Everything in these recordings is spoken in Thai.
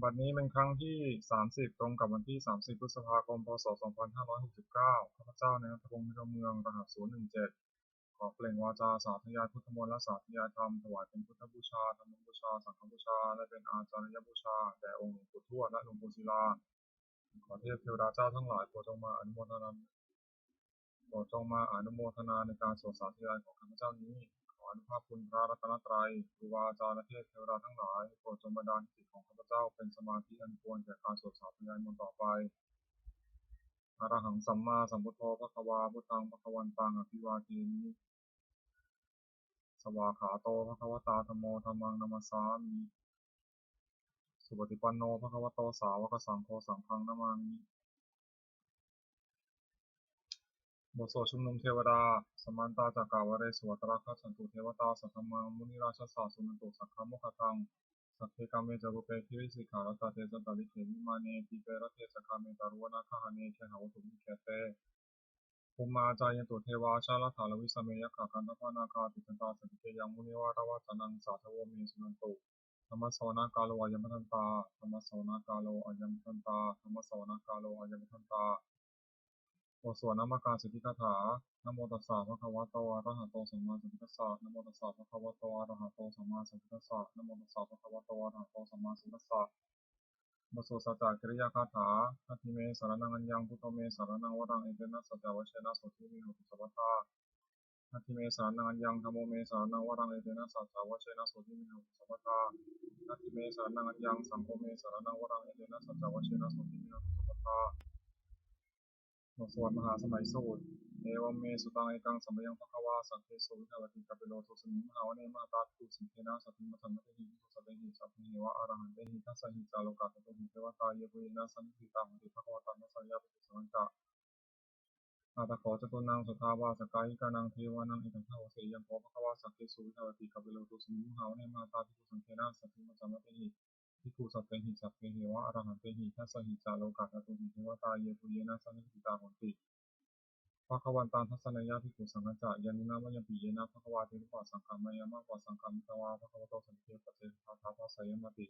บัดนี้เป็นครั้งที่30ตรงกับวันที่30พฤษภาคมพศ2569ข้าพเจ้าในนัทพงศ์มิตรเมืองรหัส017ขอเปล่งวาจาสาธยายพุทธมนต์และสาธยายธรรมถวายเป็นพุทธบูชาธรรมบูชาสังฆบูชาและเป็นอาจารยบูชาแด่องค์หลวงปู่ทวดและหลวงปู่ศิลาขอเทพเทวดาเจ้าทั้งหลายโปรดจงมาอนุโมทนาในการสวดสาธยายของข้าพเจ้านี้ขออนุภาพคุณพระรัตนตรัยครูบาอาจารย์และเทพเทวดาทั้งหลายโปรดจงบันดาลจิตของข้าพเจ้าเป็นสมาธิอันควรแก่การสวดสาธยายมนต์ต่อไปอะระหังสัมมาสัมพุทโธภควาพุทธังภควันตังอภิวาเทมิสวากขาโตภควตาธัมโมธัมมังนัมสสามิสุปฏิปันโนภควโตสาวกสังโฆสังฆังนามามิบทสวดชุมนุมเทวดาสมันตาจักกาวเรศวตระคัจฉันตุเทวตาสัทธมังมุนิราชสาสุนันตุสักขมุขตังสัพเพกามเมจรูปเปคิริสิกขารัตตาเตจันตาลิเขมิมาเนติเปรเทสกาเมตารุวนาคหาเนเคหาวตุมิเคเตภูมาจายันตุเทวาชาลถาลวิสเมยขาคันทพานาคาติจันตาสติเกยังมุนิวาตวัจนังสาธโวเมสุนันตุธรรมสวนากาโลอายัมพันตาธรรมสวนากาโลอายัมพันตาธรรมสวนากาโลอายัมพันตาบทสวดนามการสิทธิคาถานะโมตัสสะภะคะวะโตอะระหะโตสัมมาสัมพุทธัสสะนะโมตัสสะภะคะวะโตอะระหะโตสัมมาสัมพุทธัสสะนะโมตัสสะภะคะวะโตอะระหะโตสัมมาสัมพุทธัสสะบทสวดสัจจกิริยาคาถาทัตถิเมสารนังอัญญังพุทโธเมสารนังวรังเอเตนะสัจจวัชเชนะโสทิเมหุตุสัพพทาทัตถิเมสารนังอัญญังธัมโมเมสารนังวรังเอเตนะสัจจวัชเชนะโสทิเมหุตุสัพพทาทัตถิเมสารนังอัญญังสังโฆเมสารนังวรังเอเตนะสัจจวัชเชนะโสทิเมหุตุสัพพทาบทสวดมหาสมัยสูตรเอวเมสุตังเอกังสัมยังภควาสังเกสุวิทาวติกัปเปโลทุสมิมหาวเนมาตาตุสิเทนะสัพพิมัสสะเตหิทุสเตหิสัพพิเหวะอรหันเตหิทัสสะหิจาโลกาตเตหิเทวตาเยปุยนะสันติตาหุติภควตังนัสสยาปิสุสังจะอาตะขอจตุนังสุทาวาสกายิกานังเทวานังอิทังทาวเสยังโภภควาสังเกสุวิทาวติกัปเปโลทุสมิมหาวเนมาตาตุสังเทนะสัพพิมัสสะเตหิพิกุสัตเตหิสัพเพเหวะอรหันเตหิทัสสะหิจาโลกาตเตหิเทวตาเยปุยนะสันติตาหุติภควันตังทัศนยาภิกขุสังฆจะยานุนามยังปิเยนะภควาเทรุปสังฆามายามากกว่าสังฆามิตวาภควโตสันติปัจเจทาทาภาสยมติ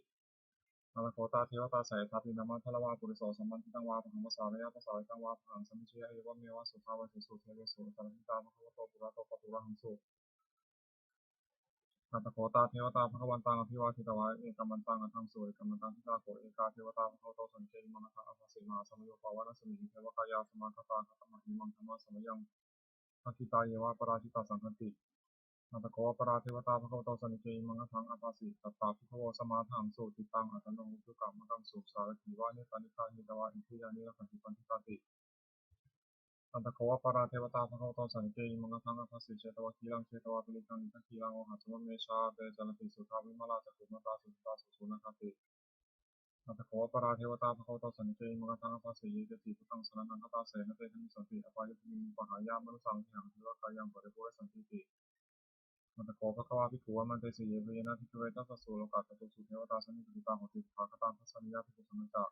นาลโคตาเทวตาสายทัพินามาทลวาปุริโสสัมมันติตังวาภมสารยาภาษาตังวาผังสัมมิเชยเอวเมวะสุภาวะเสสุเทเวสุตระหิตาภควโตปุระโตปตุระหังสุนาตโคตาเทวตาภควันตังอภิวาทิตวาเอกมันตังอัทังสุเอกมันตังทิตาโกเอกาเทวตาภควโตสันเจมังคะอภัสสิมาสมโยภาวะนัสมิเทวกายาสมาคตาคัตมหิมังธรรมะสมยังอคิตาเยวะปราชิตาสังคติ นาตโกปราเทวตาภควโตสันนิเกมังคังอาภาสิตัตตาภิกขโวสมาทังสุติตังอัตโนหุตุกะมังคังสุสารถีวานิปานิคาหิตวาอินทิยานิรักขันติปันติตาตินาตโกปราเทวตาภควโตสันนิเกมังคังอาภาสิเชตวะคีลังเชตวะปิลิกังอิทังคีลังโอหัสมะเมชาเตจันติสุทาวิมาลาจักขุมตาสุตาสุสุนันตินาตโกปราเทวตาภควโตสันนิเกมังคังอาภาสิเยจติพุทธังสรณังคตาเสนเตชนิสันติอปายภูมิปหายามนุสังหิหังทิวกายังปริปุเรสันติติ มันตะโกภควาภิกขุมันเตสีเยเวนะภิกขเวทัสสุโลกาตตุสุเทวตาสนิปิตาโหติภาคตังทัสสนิยาภิกขุสังฆะ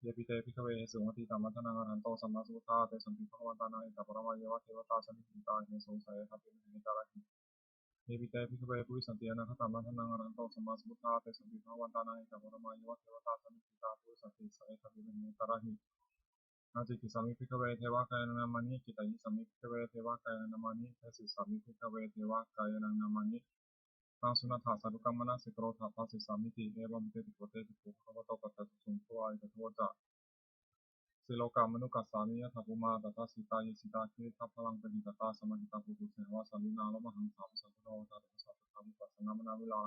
เยปิเตภิกขเวสุงติตามัทนังอรหันโตสัมมาสัมพุทธาเตสัมปิภควตานังอิตาปรมาเยวะเทวตาสนิปิตาเหสงสัยทัพพิมหิตาระหิเยปิเตภิกขเวปุริสันติอนาคตามัทนังอรหันโตสัมมาสัมพุทธาเตสัมปิภควตานังอิตาปรมาเยวะเทวตาสนิปิตาปุริสันติสัยทัพพิมหิตาระหินาจิกิสามิภิกขเวเทวกายนังนามานิกิตายิสามิภิกขเวเทวกายนังนามานิเทศิสามิภิกขเวเทวกายนังนามานิ ตังสุนัตถาสารุกัมมนะสิกโรธาปัสสิสามิติเอวัมเตติโกเตติปุขะวะโตปัตตะสุงตัวอิตโทจะสิโลกามนุกัสสามิยะทัพพุมาตตาสิตายิสิตาคิริทัพพลังปฏิตตาสมาหิตาภูตุเสหวะสามินาลมหังสามสัพพะโนตาตุสัพพะธรรมิปัสสนามนาวิลา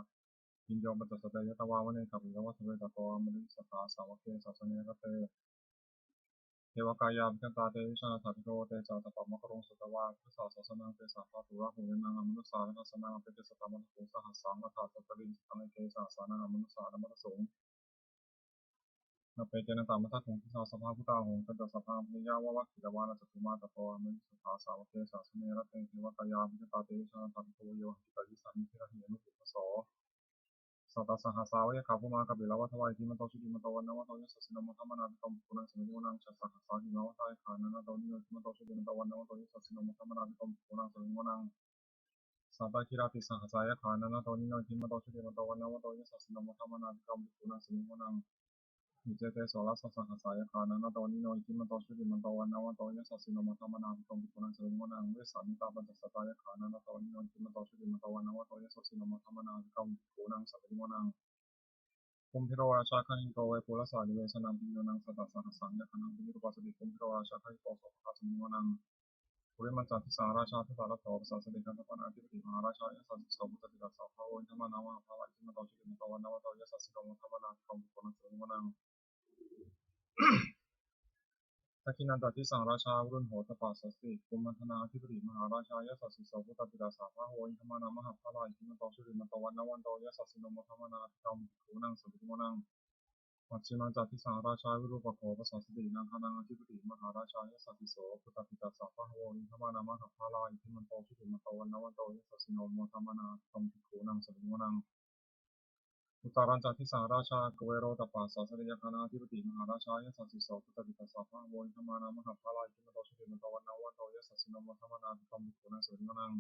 ปิญโยปัจจสเตยะตวาวะเนกัปปิยวะสเวตโตอมริสตาสาวะเกสัสเนระเตเทวกายาภิกันตาเตวิชานาถาภิกโวเตจาตปะมะกรงสุตวาทิสาสสนังเตสาภาตุระหูเวนังอมนุสสานัสนังเปเตสตามัตถุสหัสสังมัทธาตตรินสังเกสาสานังอมนุสสานมัตสงนาเปเจนะตามัทถุงทิสาสภาพุตาหงตัจสภาพนิยาวะวะขิตวานะจัตุมาตโตอมริสตาสาวเกสาสเนระเตเทวกายาภิกันตาเตวิชานาถาภิกโวโยหิตายิสามิทิระหิอนุปุพโสสัตตสหัสสาวะยะขาภูมากัปปิลวัฏวายทิมันโตชุติมันโตวันนวัตโตยะสัสสิโนมัทธมนาภิกรมปุณังสมิโนนังชัสสะหัสสาหิมาวะตายขานันโตนิโยทิมันโตชุติมันโตวันนวัตโตยะสัสสิโนมัทธมนาภิกรมปุณังสมิโนนังสัตตคิราติสหัสสายะขานันโตนิโยทิมันโตชุติมันโตวันนวัตโตยะสัสสิโนมัทธมนาภิกรมปุณังสมิโนนัง อิเจเตโสรัสสะหัสสายคานันโตนิโนอิทิมันโตชุติมันโตวันนวันโตยะสัสสิโนมัทธรรมนาภิกรมิปุนังเสวิมนังเวสามิตาปัญจสตายคานันโตนิโนอิทิมันโตชุติมันโตวันนวันโตยะสัสสิโนมัทธรรมนาภิกรมิปุนังเสวิมนังภูมิพิโรราชาคันโตเวปุรสานิเวสนังปิโยนังสัตตสหัสสังยคันังปิโรปัสสติภูมิพิโรราชาคันโตโสภะสมิวนังปุริมันจัตติสาราชาทุตารัตโตปัสสะสติคันตปนาธิปติมหาราชายะสัสสิโสมุตติตัสสะภะโวนธรรมนาวะภะวะอิทิมันโตชุติมันโตวันนวันโตยะสัสสิโนมัทธรรมนาภิกรมิปุนังเสวิมนังทักขินันตติสังราชารุ่นโหตปัสสติกุมมัทนาธิปติมหาราชายะสัสสิโสพุตติตาสาภะโหอินทมานามหาภาลาอิทิมันโตชุติมันโตวันนวันโตยะสัสสิโนมัทธรรมนาภิกรมิปุนังเสวิมนังปัจฉิมังจัตติสังราชาวิรูปโขปัสสตินังคานังอธิปติมหาราชายะสัสสิโสพุตติตาสาภะโหอินทมานามหาภาลาอิทิมันโตชุติมันโตวันนวันโตยะสัสสิโนมัทธรรมนาภิกรมิปุนังเสวิมนังอุตารัญจักทิสังราชากเวโรตปัสสะสติยคณาธิปติมหาราชายะสัสสิโสพุตติตัสสะภะโวอินทมานามหาภาลาอิทิมันโตชุติมันโตวันนวันโตยะสัสสิโนมัทธรรมนาภิกรมิปุนังเสวิมนัง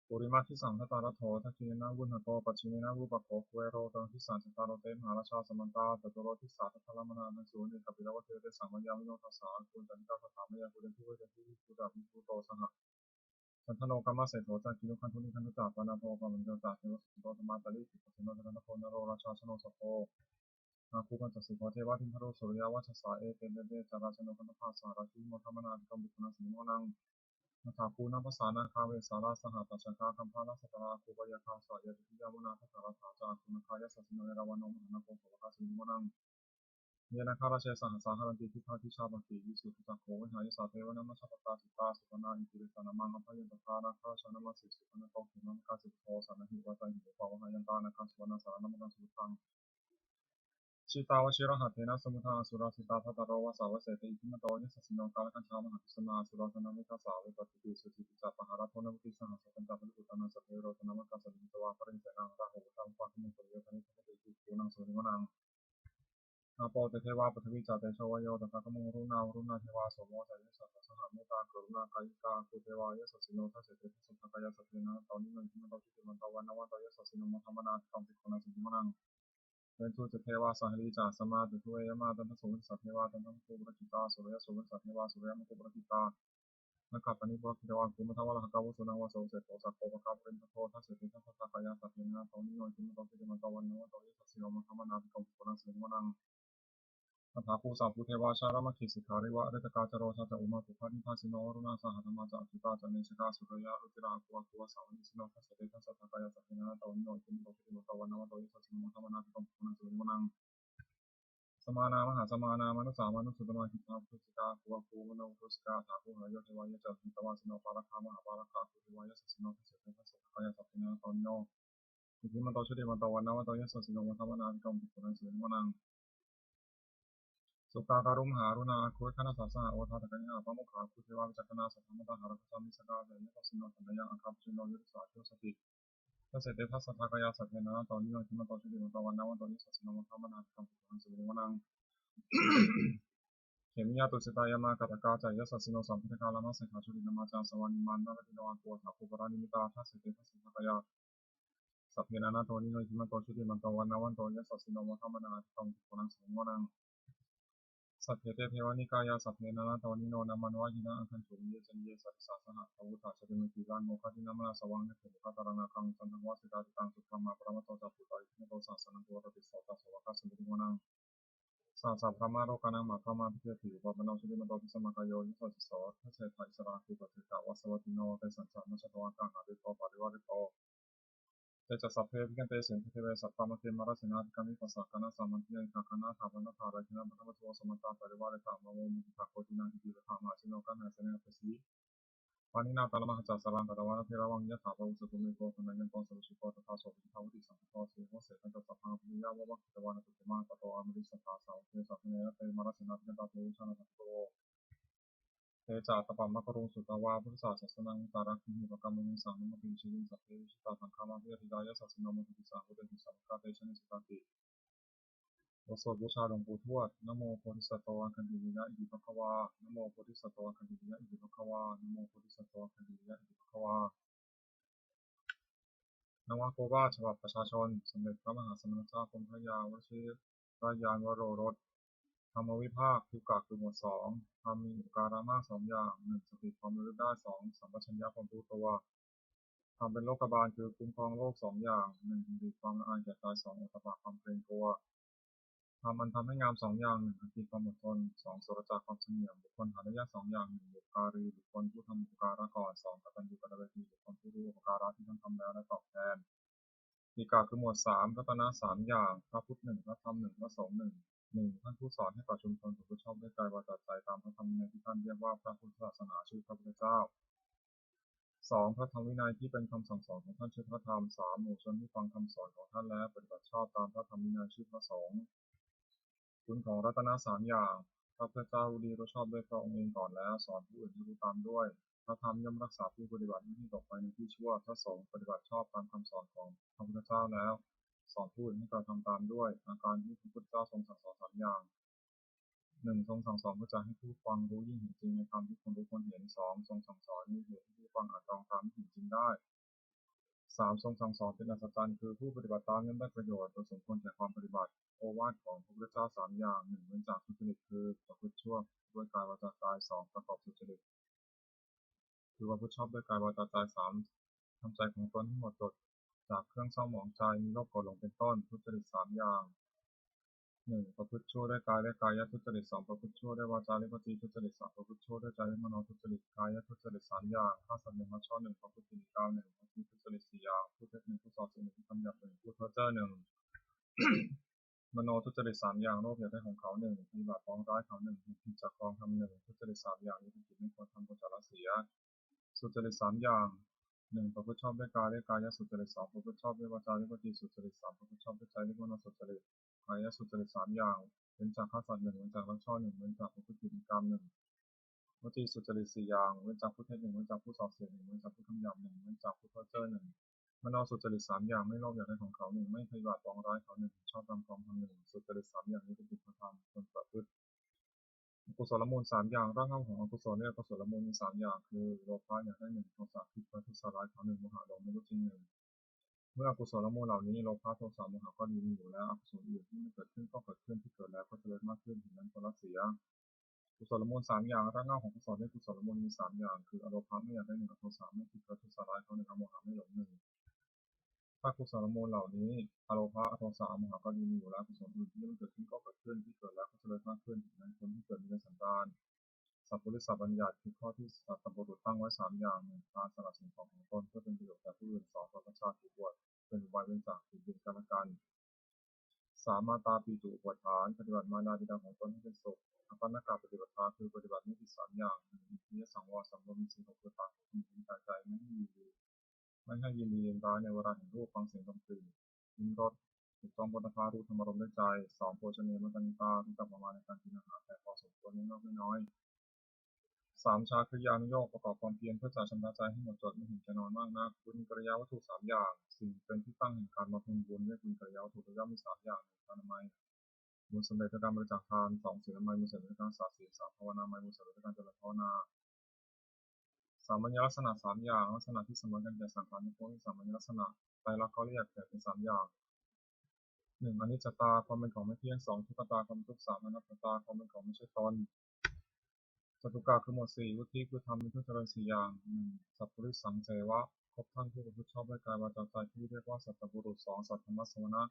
ปุริมาทิสังคตารโถทักขินาวุณโตปัจฉิมินารูปโขเวโรตังทิสังจตารโตเตมหาราชาสมันตาตตุโรทิสาทัพพลามนานันสุนิกัปปิลวัตเตสังมัญญาวิโนทัสสะคุณจันทาสถามยาคุณทิเวทิพุทธาภิพุโตสหสันทโนกัมมะเสโสจักกิโนคันทุนิคันตุตาปนาโตปะมันเจตาเทวสุโตธรรมาตลิปิปัสสิโนจันทโพนโรราชาชโนสโพนาคูปัญจสิกขเทวะทิมพโรสุริยวัชสาเอเตเดเดจาราชโนคันตภาสาราชิโมธรรมนาภิกรมิปุนังสิโมนังนาถาภูนัมภาษานาคาเวสาราสหัตชคาคัมภาลสัตราคูปยาคาสายติยามุนาทัสสารถาจาคุณคายสัสสิโนเอราวันโนมหานาโกโสภะสิโมนังเยนะคาราเชสหัสสาหารันติทิพาทิชาบันติวิสุทธิจักโขวิหายสาเทวนามัชปตาสิตาสุปนาอิติริสานามังอภัยันตคานาคาชานามัสสิสุปนาโตขินังกาสิโตสานาหิวัตัยหิปาวหายันตานาคาสุวรรณสารนามังสุตังชิตาวชิระหัตเถนะสมุทาสุราสิตาทัตตโรวสาวเสติอิทิมโตยสัสสิโนกาลกัญชามหาพิสนาสุราธนามิกาสาวิปติติสุจิติจัปปหาราโทนมุติสหัสสันตาปริปุตานัสเทโรธนามกาสันติตวาปริเสนาราหูตังปะคุมุตโยคณิทัติติภูนังสุริมนังอาโปเตเทวาปฐวิจาเตโชวโยตถาคมุรุณาเทวาโสโมสัยสัตสหเมตากรุณากายิกาคุเทวายสัสสิโนทัสเสติทัสสะกายสัพเพนะตอนิโนอิทิมันโตชุติมันโตวันนวันโตยสัสสิโนมัทธรรมนาภิกรมิปุนังสุริมนังเวนทุจเทวาสหริจาสมาตุทุเยมาตันทสุวิสัทเทวาตันทสุปรจิตาสุริยสุวิสัทเทวาสุริยมกุปรจิตานักขัปนิปรคิเทวาคุมทวะละหะกาวุสุนังวะโสเสโตสักโกปะคาปรินทโททัสเสติทัสสะกายสัพเพนะตอนิโนอิทิมันโตชุติมันโตวันนวันโตยสัสสิโนมัทธรรมนาภิกรมิปุนังสุริมนังอัฏฐาภูสาภูเทวาชารมคิสิการิวะเรตกาจโรชาจอุมาปุพานิพาสิโนรุณาสหธรรมาจาจุตาจเนชกาสุรยาอุติราภวะภวะสาวิสิโนทัสสะเตทัสสะกายสัพเพนะตอนิโนอิทิมันโตชุติมันโตวันนวันโตยสัสสิโนมัทธรรมนาภิกรมิปุนังสุริมนังสมานามหาสมานามนุสามานุสุตมาทิตาพุทธิกาภวะภูมโนพุสิกาถาภูหายโยเทวายะจัตติตวาสิโนปาราคามหาปาราคาภูเทวายะสัสสิโนทัสสะเตทัสสะกายสัพเพนะตอนิโนอิทิมันโตชุติมันโตวันนวันโตยสัสสิโนมัทธรรมนาภิกรมิปุนังสุริมนังสุตาการุมหารุณาคุยคณะสาสหโอทาตกันยาปะมุขาคุเทวาวิจักนาสัทธมตาหารกัมิสกาเสยทัสสิโนตันยังอัคคัปจิโนยุริสาชุสติทัสเสติทัสสะทากายาสัพเพนะตอนนี้โนทิมันโตชุติมันโตวันนวันโตยสัสสิโนมัทธรรมนาภิกรมิปุนังสุริมนังเขมิยาตุสิตายามากัตกาจายสัสสิโนสัมพุทธกาลามาเสขาชุตินามาจาสวานิมานนาลตินวันโกถาภูปรานิมิตาทัสเสติทัสสะทากายาสัพเพนะตอนนี้โนทิมันโตชุติมันโตวันนวันโตยสัสสิโนมัทธรรมนาภิกรมิปุนังสุริมนังสัพเพเตเทวานิกายาสัพเพนะตอนิโนนามันวายินะอังคันโฉมิเยจันเยสัตสาสหะอาวุธาชติมิติลานโมคตินามนาสวังเนเถระตารณาคังสันทังวาสิตาติตังสุตตมาปรมัตโตจัปปุตาอิทิโตสาสนังตัวรติสตาสวะกัสสมิริโมนังสาสัพพมาโรกานังมาพมาพิเทถิวะปะโนชุติมโตปิสมะกายโยยิสัสสิโสทัสเสไทสราคุปะเทกะวัสวัติโนเตสัญจามัชตวะกังหาริโตปาริวาริโตเตจัสสัพเพวิกันเตสิงคิเทเวสัพพมะเทมารสินาธิกามิปัสสะกนาสัมมันติยังคานาถาปนาถาราคินาปะทัมโตสมัตตาปริวาริตามะโมมุติภะโคตินังอิติระธามาชิโนกันหาเสนะเปสีปานินาตาลมหจัสสารังกัตวานะเทระวังยะถาภวุสตุเมโกธนัยันโตสัพพิโกตถาโสปิทาวติสัมภโตเสวะเสตันตัสสะพังปุญญาวะวะคิตวานะตุติมาตโตอมริสัทธาสาวเทสัพเพนะเตมารสินาธิกันตาเทวิชานะทัพโตเตจาตปัมมะกรุงสุตวาพุทธศาสนาตารักขิมิปะกรรมมิสังนมปิชิลิสัพเพวิชิตาสังฆามาเวริดายะสัสสิโนมตุติสังพุทธิสังฆาเตชะนิสตติบทสวดบูชาหลวงปู่ทวดนะโมโพธิสัตว์อังคันติวิยะอิติภควานะโมโพธิสัตว์อังคันติวิยะอิติภควานะโมโพธิสัตว์อังคันติวิยะอิติภควานวโกวาฉบับประชาชนสมเด็จพระมหาสมณเจ้ากรมพระยาวชิร รายานวโรรสธรรมวิภาคทุกกะคือหมวดสองธรรมมีอุปการะมากสองอย่างหนึ่งสติความระลึกได้สองสัมปชัญญะความรู้ตัวธรรมเป็นโลกบาลคือคุ้มครองโลกสองอย่างหนึ่งมีความละอายแก่ตายสองโอตปะความเกรงกลัวธรรมมันทำให้งามสองอย่างหนึ่งมีความอดทนสองสุรจากความเฉลียวบุคคลหาได้ยากสองอย่างหนึ่งบุการีบุคคลผู้ทำอุปการะก่อนสองกตัญญูกตเวทีบุคคลผู้รู้อุปการะที่ท่านทำแล้วและตอบแทนฎีกาคือหมวดสามรัตนะสามอย่างพระพุทธหนึ่งพระธรรมหนึ่งพระสงฆ์หนึ่งท่านผู้สอนให้ประชุมชนผู้ชอบด้วยกายวาจาใจตามพระธรรมวินัยที่ท่านเรียกว่าพระพุทธศาสนาชื่อพระพุทธเจ้าสองพระธรรมวินัยที่เป็นคำสั่งสอนของท่านชื่อพระธรรมสามหมู่ชนที่ฟังคำสอนของท่านแล้วปฏิบัติชอบตามพระธรรมวินัยชื่อพระสงฆ์คุณของรัตนะสามอย่างพระพุทธเจ้ารู้ดีรู้ชอบด้วยพระองค์เองก่อนแล้วสอนผู้อื่นให้รู้ตามด้วยพระธรรมย่อมรักษาผู้ปฏิบัติไม่ให้ตกไปในที่ชั่วพระสงฆ์ปฏิบัติชอบตามคำสอนของพระพุทธเจ้าแล้วสอนผู้อื่นให้กระทำตามด้วยอาการที่พระพุทธเจ้าทรงสั่งสอนสามอย่างหนึ่งทรงสั่งสอนเพื่อจะให้ผู้ฟังรู้ยิ่งเห็นจริงในธรรมที่คนรู้ควรเห็นสองทรงสั่งสอนมีเหตุให้ผู้ฟังอาจตรองตามที่เห็นจริงได้สามทรงสั่งสอนเป็นอัศจรรย์คือผู้ปฏิบัติตามย่อมได้ประโยชน์โดยสมควรแก่ความปฏิบัติโอวาทของพระพุทธเจ้าสามอย่างหนึ่งเว้นจากทุจริตคือประพฤติชั่วด้วยกายวาจาใจสองประกอบสุจริตคือว่าผู้ชอบด้วยกายวาจาใจสามทำใจของตนให้หมดจดจากเครื่องเศร้าหมองใจมีโลภโกรธหลงเป็นต้นทุจริตสามอย่างหนึ่งประพฤติชั่วด้วยกายและกายทุจริตสองประพฤติชั่วด้วยวาจาและวจีทุจริตสามประพฤติชั่วด้วยใจและมโนทุจริตกายทุจริตสามอย่างฆ่าสัตว์หนึ่งละช่อหนึ่งประพฤติผิดกล่าวหนึ่งวจีทุจริตสี่อย่างพูดเท็จหนึ่งพูดส่อเสียดหนึ่งพูดคำหยาบหนึ่งพูดเพ้อเจ้อหนึ่งมโนทุจริตสามอย่างโลภอยากได้ของเขาหนึ่งมีบาปปองร้ายเขาหนึ่งผิดจากกองทำหนึ่งทุจริตสามอย่างนี้เป็นกิจไม่ควรทำควรจะละเสียสุจริตสามอย่างหนึ่งประพฤติชอบด้วยกายและกายสุจริตสองประพฤติชอบด้วยวาจาและวจีสุจริตสามประพฤติชอบด้วยใจและมโนสุจริตกายสุจริตสามอย่างเว้นจากฆ่าสัตว์หนึ่งเว้นจากลักช่อหนึ่งเว้นจากประพฤติผิดในกรรมหนึ่งวจีสุจริตสี่อย่างเว้นจากพูดเท็จหนึ่งเว้นจากพูดส่อเสียดหนึ่งเว้นจากพูดคำหยาบหนึ่งเว้นจากพูดเพ้อเจ้อหนึ่งมโนสุจริตสามอย่างไม่โลภอยากได้ของเขาหนึ่งไม่พยาบาทปองร้ายเขาหนึ่งชอบทำกองทำหนึ่งสุจริตสามอย่างนี้เป็นกิจควรทำควรประพฤติกุศลมูลสามอย่างรากเหง้าของอกุศลเนี่ยกุศลมูลมีสามอย่างคือโลภะอยากได้หนึ่งโทสะคิดประทุษร้ายเขาหนึ่งโมหะหลงไม่รู้จริงหนึ่งเมื่ออกุศลมูลเหล่านี้โลภะโทสะโมหะก็ดีมีอยู่แล้วอกุศลอื่นที่ไม่เกิดขึ้นก็เกิดขึ้นที่เกิดแล้วก็เจริญมากขึ้นถึงนั้นก็ละเสียกุศลมูลสามอย่างรากเหง้าของกุศลเนี่ยกุศลมูลมีสามอย่างคืออโลภะไม่อยากได้หนึ่งอโทสะไม่คิดประทุษร้ายเขาหนึ่งอโมหะไม่หลงหนึ่งถ้ากุศลมูลเหล่านี้อโลภะอโทสะโมหะก็ดีมีอยู่แล้วกุศลอื่นที่ไม่เกิดขึ้นก็เกิดขึ้นที่เกิดแล้วก็เจริญมากขึ้นถึงนั้นคนที่เกิดมีสันดานสัพพุริสบัญญัติคือข้อที่สัตบุรุษตั้งไว้สามอย่างหนึ่งการสละสิ่งของของตนเพื่อเป็นประโยชน์แก่ผู้อื่นสองตนประชาติบวชเป็นอุบายเว้นจากผิดบิดกันและกันสามมาตาปีตุอุปทานปฏิบัติมารดาบิดาของตนให้เป็นสุขอปันนกาปฏิบัติตาคือปฏิบัติไม่ผิดสามอย่างหนึ่งนิยสังวรสำรวมสิ่งของตัวตางของคนกายใจไม่ให้ยินดียินร้ายในเวลาเห็นรูปฟังเสียงดนตรียินรสถูกต้องบนภารู้ธรรมารมณ์ด้วยใจสองโภชเนมัตตัญญารู้จักประมาณในการกินอาหารแต่พอสมควรไม่มากไม่น้อยสามชาคือยานุโยกประกอบความเพียรเพื่อจะชำระใจให้หมดจดไม่เห็นแก่นอนมากนักบุญกิริยาวัตถุสามอย่างสิ่งเป็นที่ตั้งแห่งการมาพึงบุญเรียกบุญกิริยาวัตถุย่อมมีสามอย่างหนึ่งทานามัยบุญสำเร็จจากการบริจาคทานสองศีลนามัยบุญสำเร็จจากการสาศีลสามภาวนามัยบุญสำเร็จจากการเจริญภาวนาสามัญลักษณะสามอย่างลักษณะที่เสมอกันแก่สังขารในพวกนี้สามัญลักษณะไตรลักษณ์เขาเรียกแต่เป็นสามอย่างหนึ่งอนิจจตาความเป็นของไม่เที่ยงสองทุกขตาความเป็นทุกข์สามอนัตตาความเป็นของไม่ใช่ตนจตุกะคือหมวดสี่วุฒิคือทำมีเครื่องเจริญสี่อย่างหนึ่งสัพพุริสังเสวะครบท่านผู้ประพฤติชอบด้วยกายวาจาใจที่เรียกว่าสัตตบุรุษสองสัตธรรมสวนะ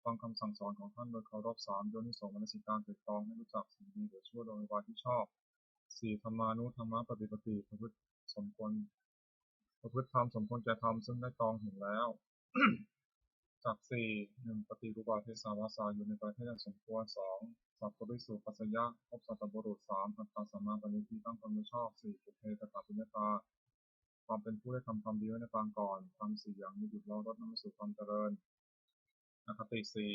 ฟังคำสั่งสอนของท่านโดยเคารพสามโยนิโสมนสิการถูกต้องให้รู้จักสิ่งดีหรือชั่วโดยวิธีที่ชอบสี่ธรรมานุธรรมะปฏิปติประพฤติสมควรประพฤติธรรมสมควรแก่ธรรมซึ่งได้ตองเห็นแล้ว จากสี่หนึ่งปฏิรูปาเทศาวาสาอยู่ในประเทศอย่างสมควรสองสัพพริสุปัสสยะพบสัตตบุรุษสามอัตตาสัมมาปณิทิตั้งตนไม่ชอบสี่ปุเพตตาปุญญาตาความเป็นผู้ได้ทำความดีไว้ในปางก่อนทำสี่อย่างนี้หยุดรอรถนำไปสู่ความเจริญอคติสี่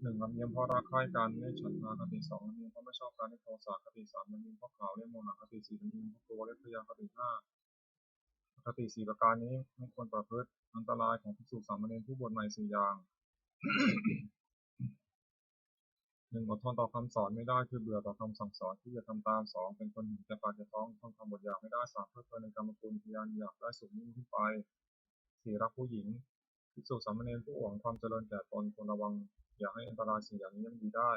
หนึ่งลำเอียงเพราะรักใคร่กันเนฉันทาคติสองลำเอียงเพราะไม่ชอบการในโทสะคติสามลำเอียงเพราะข่าวเรียกโมหะคติสี่ลำเอียงเพราะกลัวเรียกพยาคติห้าคติสี่ประการนี้ไม่ควรประพฤติอันตรายของภิกษุสามเณรผู้บวชใหม่สี่อย่าง หนึ่งอดทนต่อคำสอนไม่ได้คือเบื่อต่อคำสั่งสอนที่จะทำตามสองเป็นคนเห็นแก่ปากแก่ท้องทำบทอยากไม่ได้สามเพื่อเพลินในกรรมคุณทยานอยากได้สุขยิ่งขึ้นไปสี่รักผู้หญิง ภิกษุสามเณรผู้หวังความเจริญแก่ตนควรระวังอย่าให้อันตราย4 อย่างนี้ย่ำยีได้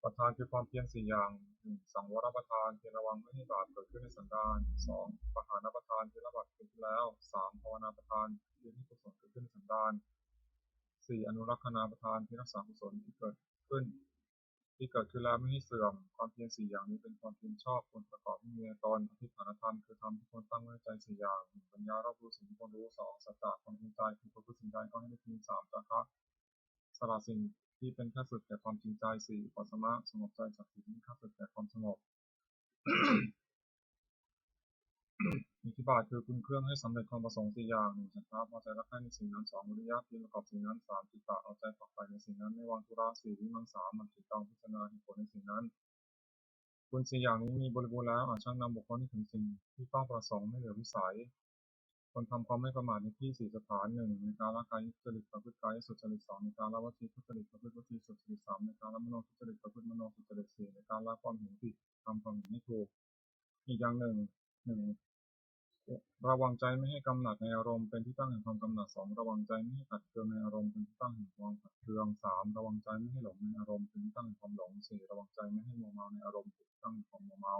ประธานคือความเพียร4 อย่าง 1. สังวรประทานเพียรระวังไม่ให้บาปเกิดขึ้นในสันดาน 2. ปหานประทานเพียรละบาปเกิดขึ้นแล้ว 3. ภาวนาประทานเพียรให้กุศลเกิดขึ้นในสันดาน 4. อนุรักษณาประทานเพียรรักษากุศลที่เกิดขึ้นแล้วไม่ให้เสื่อมความเพียร4 อย่างนี้เป็นความเพียรชอบควรประกอบให้มีในตนอธิษฐานธรรมคือธรรมที่ควรตั้งไว้ในใจ4 อย่าง 1. ปัญญารอบรู้สิ่งที่ควรรู้ 2. สัจจะความจริงใจคือประพฤติสิ่งใดก็ให้ได้จริง 3. จาคะสละสิ่งที่เป็นข้าศึกแก่ความจริงใจ 4. อุปัสสมะสงบใจจากสิ่งที่ข้าศึกแก่ความสงบ อิทธิบาทคือคุณเครื่องให้สำเร็จความประสงค์4 อย่าง 1. ฉันทะพอใจรักใคร่ในสิ่งนั้น 2. วิริยะเพียรประกอบสิ่งนั้น 3. จิตตะเอาใจฝักใฝ่ในสิ่งนั้นไม่วางธุระ 4. วิมังสาหมั่นติดตามพิจารณาเหตุผลในสิ่งนั้นคุณ4 อย่างนี้มีบริบูรณ์แล้วอาจช่างนำบุคคลให้ถึงสิ่งที่ต้องประสงค์ไม่เหลือวิสัยคนทำความไม่ประมาทในที่4 สถาน 1. ในการละกายทุจริตประพฤติกายสุจริต 2. ในการละวจีทุจริตประพฤติวจีสุจริต 3. ในการละมโนทุจริตประพฤติมโนสุจริต 4. ในการละความเห็นผิดทำความเห็นให้ถูกอีกอย่างหนึ่ง ระวังใจไม่ให้กำหนัดในอารมณ์เป็นที่ตั้งแห่งความกำหนัด 2. ระวังใจไม่ให้ขัดเคืองในอารมณ์เป็นที่ตั้งแห่งความขัดเคือง 3. ระวังใจไม่ให้หลงในอารมณ์เป็นที่ตั้งแห่งความหลง 4. ระวังใจไม่ให้มัวเมาในอารมณ์เป็นที่ตั้งแห่งความมัวเมา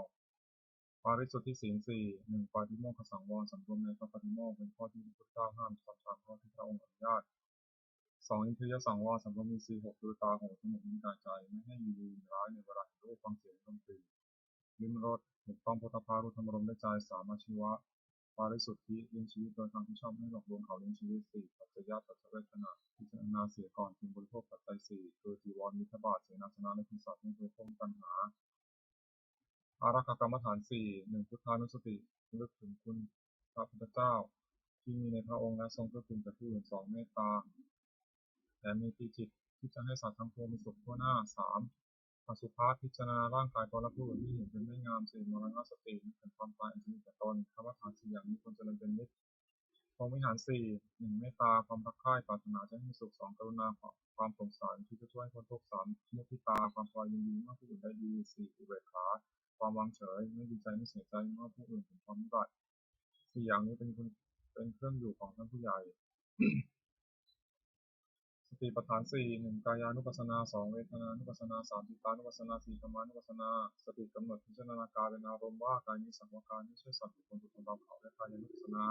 ปาริสุทธิศีล 4. 1. ปาฏิโมกขสังวรสำรวมในพระปาฏิโมกข์เป็นข้อที่พระพุทธเจ้าห้ามทำตามข้อที่พระองค์อนุญาต 2. อินทรียสังวรสำรวมอินทรีย์ 6. คือตา หู จมูก ลิ้น กาย ใจไม่ให้มีดีร้ายในเวลาเห็นรูปฟังเสียงดนตรีลิ้มรสถูกต้องโผฏฐัพพะรู้ธรรมารมณ์ด้วยใจ 3. อาชีวะปาริสุทธิเลี้ยงชีวิตโดยทางที่ชอบไม่หลอกลวงเขาเลี้ยงชีวิต 4. ปัจจยปัจจเวทนาพิจารณาเสียก่อนจึงบริโภคปัจจัย 4. คือจีวรมิทบาทเสนาสนะและทิสัตว์ไม่เคยพ้นปัญหาอารักขกรรมฐาน 4. 1. พุทธานุสติระลึกถึงคุณพระพุทธเจ้าที่มีในพระองค์และทรงเกื้อกูลแก่ผู้อื่น 2. เมตตาแต่มีที่จิตที่จะให้สัตว์ทั้งปวงมีสุขทั่วหน้า 3. อสุภะพิจารณาร่างกายตนและผู้อื่นที่เห็นเป็นไม่งาม 4. มรณสตินึกถึงความตายอันจะมีแก่ตนกรรมฐาน 4 อย่างนี้ควรเจริญเป็นนิจพรหมวิหาร 4. 1. เมตตาความรักใคร่ปรารถนาจะให้มีสุข 2. กรุณาความสงสารที่จะช่วยให้พ้นทุกข์ 3. มุทิตาความพอยินดีเมื่อผู้อื่นได้ดี 4. อุเบกขาความวางเฉยไม่ดีใจไม่เสียใจเมื่อผู้อื่นถึงความวิบัติ 4 อย่างนี้เป็นเครื่องอยู่ของท่านผู้ใหญ่ สติปัฏฐาน 4. 1. กายานุปัสสนา 2. เวทนานุปัสสนา 3. จิตตานุปัสสนา 4. ธัมมานุปัสสนาสติกำหนดพิจารณากายเป็นอารมณ์ว่ากายนี้สังวรกายไม่ใช่สัตว์บุคคลตัวตนเราเขาและกายานุปัสสนา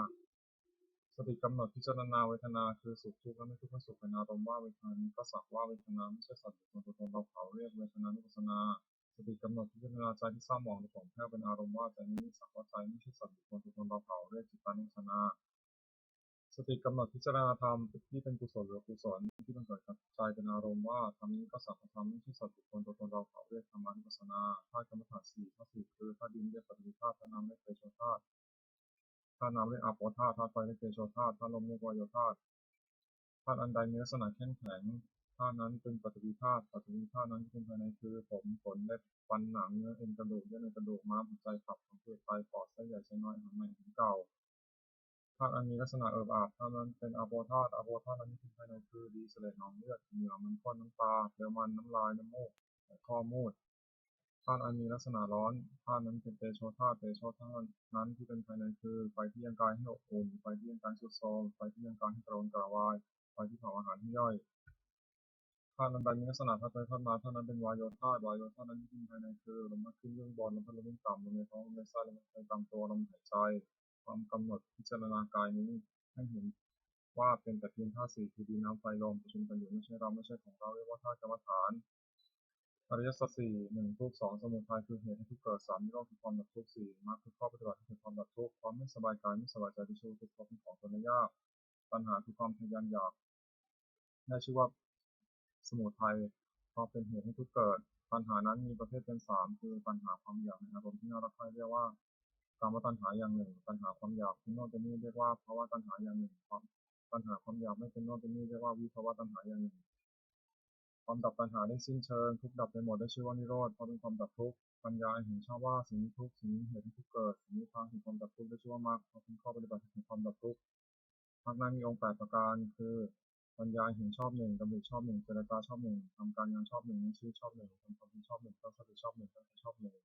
สติกำหนดพิจารณาเวทนาคือสุขทุกข์และไม่ทุกข์ไม่สุขเป็นอารมณ์ว่าเวทนานี้ก็สักว่าเวทนาไม่ใช่สัตว์บุคคลตัวตนเราเขาเรียกเวทนานุปัสสนาสติกำหนดพิจารณาใจที่เศร้าหมองหรือผ่องแผ้วเป็นอารมณ์ว่าใจนี้สักว่าใจไม่ใช่สัตว์บุคคลตัวตนเราเขาเรียกจิตตานุปัสสนาสติกำหนดพิจารณาธรรมที่เป็นกุศลหรืออกุศลที่บังเกิดกับใจเป็นอารมณ์ว่าธรรมนี้ก็สักว่าธรรมไม่ใช่สัตว์บุคคลตัวตนเราเขาเรียกธรรมานุปัสสนาธาตุกรรมฐาน 4. ธาตุ 4คือธาตุดินเรียกปฐวีธาตุธาตุน้ำเรียกเตโชธาตุธาตุน้ำเรียกอาโปธาตุธาตุไฟเรียกเตโชธาตุธาตุลมเรียกวายโยธาตุธาตุอันใดมีลักษณะเข้มแข็งธาตุนั้นเป็นปฐวีธาตุปฐวีธาตุนั้นที่เป็นภายในคือผมขนเล็บฟันหนังเนื้อเอ็นกระดูกเยื่อในกระดูกม้ามหัวใจตับของเลือดไตปอดไส้ใหญ่ไส้น้อยอาหารใหม่อาหารเก่าธาตุอันมีลักษณะเอิบอาบธาตุนั้นเป็นอาโปธาตุอาโปธาตุนั้นที่เป็นภายในคือดีเสลดหนองเลือดเหงื่อมันข้นน้ำตาเปลวมันน้ำลายน้ำมูกข้อมูดธาตุอันมีลักษณะร้อนธาตุนั้นเป็นเตโชธาตุเตโชธาตุนั้นที่เป็นภายในคือไฟที่ยังกายให้อบอุ่นไฟที่ยังกายทรุดโทรมไฟที่ยังกายให้กระวนกระวายไฟที่เผาอาหารให้ย่อยธาตุอันใดมีลักษณะธาตุไปธาตุมาธาตุนั้นเป็นวายโยธาตุวายโยธาตุนั้นที่เป็นภายในคือลมพัดขึ้นเบื้องบนลมพัดลงเบื้องต่ำลมในท้องลมในไส้ลมหายใจตามตัวลมหายใจความกำหนดพิจารณากายนี้ให้เห็นว่าเป็นแต่เพียงธาตุ 4คือดินน้ำไฟลมประชุมกันอยู่ไม่ใช่เราไม่ใช่ของเราเรียกว่าธาตุกรรมฐานอริยสัจ 4 1 ทุกข์ 2 สมุทัยคือเหตุให้ทุกข์เกิด 3 นิโรธคือความดับทุกข์ 4 มรรคคือข้อปฏิบัติให้เกิดความดับทุกข์ความไม่สบายกายไม่สบายใจที่ชื่อว่าทุกข์เพราะเป็นของตนยากตัณหาคือความทะยานอยากได้ชื่อว่าสมุทัยเพราะเป็นเหตุให้ทุกข์เกิดตัณหานั้นมีประเภทเป็น 3 คือตัณหาความอยากในอารมณ์ที่น่ารักใคร่เรียกว่ากามตัณหาอย่างหนึ่งตัณหาความอยากที่โน่นเป็นนี่เรียกว่าภวตัณหาอย่างหนึ่งตัณหาความอยากไม่เป็นโน่นเป็นนี่เรียกว่าวิภวตัณหาอย่างหนึ่งความดับตัณหาได้สิ้นเชิงทุกดับไปหมดได้ชื่อว่านิโรธเพราะเป็นความดับทุกข์ปัญญาเห็นชอบว่าสิ่งนี้ทุกข์สิ่งนี้เหตุให้ทุกข์เกิดสิ่งนี้ทางถึงความดับทุกข์ได้ชื่อว่ามรรคเพราะเป็นข้อปฏิบัติถึงความดับทุกข์มรรคนั้นมีองค์8ประการคือปัญญาเห็นชอบหนึ่งดำริชอบหนึ่งเจริญตาชอบหนึ่งทำการงานชอบหนึ่งมีชีวิตชอบหนึ่งทำความเป็นชอบหนึ่งตั้งสติชอบหนึ่งตั้งใจชอบหนึ่ง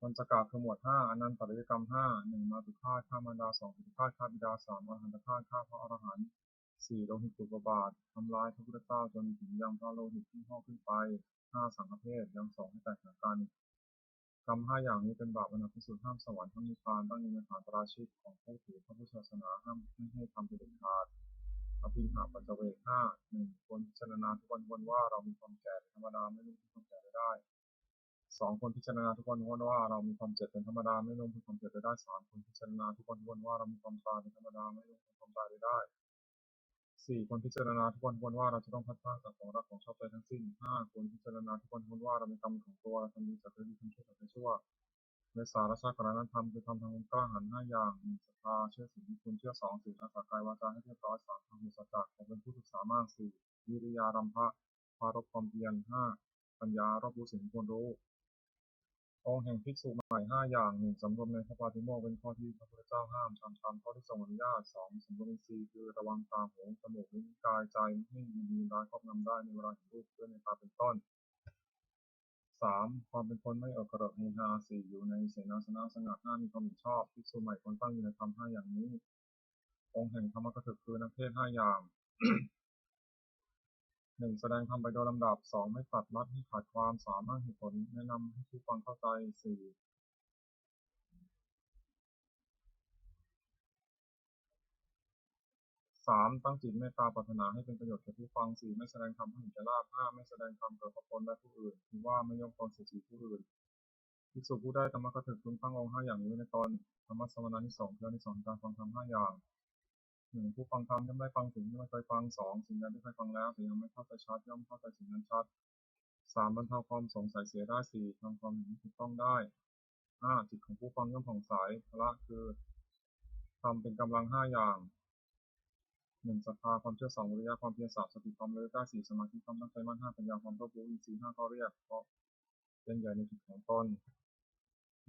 ปัญจกะคือหมวด 5อนันตริยกรรม 5 1 มาตุฆาตฆ่ามารดา 2 ปิตุฆาตฆ่าบิดา 3 อรหันตฆาตฆ่าพระอรหันต์ 4. โลหิตอุกกาบาตทำร้ายพระพุทธเจ้าจนถึงยังพระโลหิตที่ห่อขึ้นไป 5. สังฆเพศยังสองให้แตกต่างกันกรรม5อย่างนี้เป็นบาปอันดับที่สุดห้ามสวรรค์ห้ามนิพพานตั้งอยู่ในฐานปราชิกของผู้ถือพระพุทธศาสนาห้ามไม่ให้ทำเป็นเด็ดขาดอภินหาปัญจเวก 5. 1. ควรพิจารณาทุกวันว่าเรามีความแก่เป็นธรรมดาไม่รู้ที่ความแก่ได้ 2. ควรพิจารณาทุกวันว่าเรามีความเจ็บเป็นธรรมดาไม่รู้ที่ความเจ็บได้ 3. ควรพิจารณาทุกวันว่าเรามีความตายเป็นธรรมดาไม่รู้ที่ความตายได้ 4. ควรพิจารณาทุกวันว่าเราจะต้องพัดพรากจากของรักของชอบใจทั้งสิ้น 5. ควรพิจารณาทุกวันว่าเรามีกรรมของตัวเราทำดีจากดีทำชั่วจากชั่วในสาระชาติการนั้นธรรมคือทำทางกล้าหาญ5อย่าง 1. ศรัทธาเชื่อสิ่งที่คุณเชื่อ 2. ศีลรักษากายวาจาให้เรียบร้อย 3. ทำมุสจักเป็นผู้ศึกษามาก 4. วิริยารัมภะปารภความเพียร 5. ปัญญารอบรู้สิ่งที่ควรรู้องค์แห่งภิกษุใหม่5อย่าง 1. สำรวมในพระปาฏิโมกข์เป็นข้อที่พระพุทธเจ้าห้าม3. ข้อที่ทรงอนุญาต 2. สำรวมอินทรีย์คือระวังตาหูจมูกลิ้นกายใจไม่ให้มีร้ายครอบงำได้ในเวลาเห็นรูปเพื่อในตาเป็นต้น 3. ความเป็นคนไม่เอิกกระเริกเฮฮา 4. อยู่ในเสนาสนะสงัด 5. มีความเห็นชอบภิกษุใหม่ควรตั้งอยู่ในธรรม5อย่างนี้องค์แห่งธรรมกถึกคือนักเทศน์5อย่าง 1. แสดงธรรมไปโดยลำดับ 2. ไม่ตัดลัดให้ขาดความ 3. อ้างเหตุผลแนะนำให้ผู้ฟังเข้าใจ 4. 3. ตั้งจิตเมตตาปรารถนาให้เป็นประโยชน์แก่ผู้ฟัง 4. ไม่แสดงธรรมให้เห็นแก่ลาภ 5. ไม่แสดงธรรมเกิดกับตนและผู้อื่นคือว่าไม่ยกตนเสียดสีผู้อื่นภิกษุผู้ได้ธรรมกถึกพึงตั้งองค์5อย่างนี้ไว้ในตนธรรมะสวนานิสงส์คืออานิสงส์การฟังธรรม5อย่าง 1. ผู้ฟังธรรมย่อมได้ฟังสิ่งที่ไม่เคยฟัง 2. สิ่งใดที่เคยฟังแล้วแต่ยังไม่เข้าใจชัดย่อมเข้าใจสิ่งนั้นชัด 3. บรรเทาความสงสัยเสียได้ 4. ทำความเห็นที่ถูกต้องได้ 5. จิตของผู้ฟังย่อมผ่องใสพละคือทำเป็นกำลัง5อย่าง 1. ศรัทธาความเชื่อ 2. วิริยะความเพียร 3. สติความระลึกได้ 4. สมาธิความตั้งใจมั่น 5. ปัญญาความรอบรู้อินทรีย์ 5. ข้อเรียกเพราะเป็นใหญ่ในจิตของตน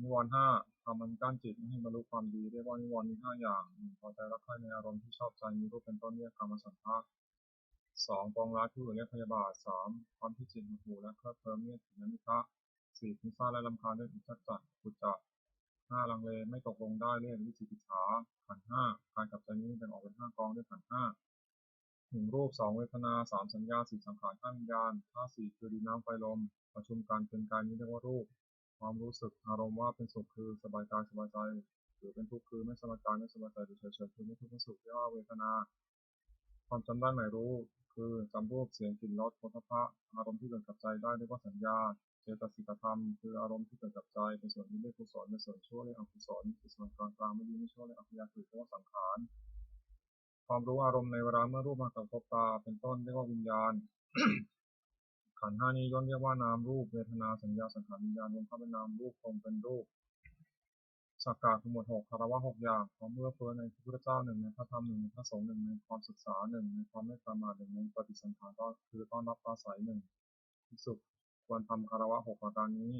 นิวรณ์ 5. ทำมันกั้นจิตไม่ให้บรรลุความดีเรียกว่านิวรณ์มี5อย่าง 1. พอใจรักใคร่ในอารมณ์ที่ชอบใจมีรูปเป็นต้นเรียกกามฉันทะ 2. ปองร้ายผู้อื่นเรียกพยาบาท 3. ความที่จิตหดหู่และเคลิบเคลิ้มเรียกถีนมิทะ 4. ฟุ้งซ่านและรำคาญเรียกอุจจจะกุจจะ 5. ลังเลไม่ตกลงได้เรียกวิจิกิจฉาขันธ์ 5. กายกับใจนี้แบ่งออกเป็น5กองเรียกขันธ์ 5 1. รูป 2. เวทนา 3. สัญญา 4. สังขาร 5. วิญญาณ 4. คือดินน้ำไฟลมประชุมกันเป็นกายนี้เรียกว่ารูปความรู้สึกอารมณ์ว่าเป็นสุขคือสบายกายสบายใจหรือเป็นทุกข์คือไม่สบายกายไม่สบายใจหรือเฉยๆคือไม่ทุกข์ไม่สุขเรียกว่าเวทนาความจำได้หมายรู้คือจำรูปเสียงกลิ่นรสโผฏฐัพพะอารมณ์ที่เกิดกับใจได้เรียกว่าสัญญาเจตสิกธรรมคืออารมณ์ที่เกิดกับใจเป็นส่วนนี้เรียกกุศลเป็นส่วนชั่วเรียกอกุศลเป็นส่วนกลางๆไม่ดีไม่ชั่วเรียกอัพยากฤิเรียกว่าสังขารความรู้อารมณ์ในเวลาเมื่อรูปมากระทบตาเป็นต้นเรียกว่าวิญญาณ ขันธ์ 5นี้ย่นเรียกว่านามรูปเวทนาสัญญาสังขารวิญญาณรวมเข้าเป็นนามรูปคงเป็นรูปสักกะคือหมวด6คารวะ6อย่างความเมื่อเฟ้อในพระพุทธเจ้า1ในพระธรรม1ในพระสงฆ์1ในความศึกษา1ในความไม่ประมาท1ในปฏิสันถานก็คือต้อนรับปราศัย1ภิกษุควรทำคารวะ6ประการนี้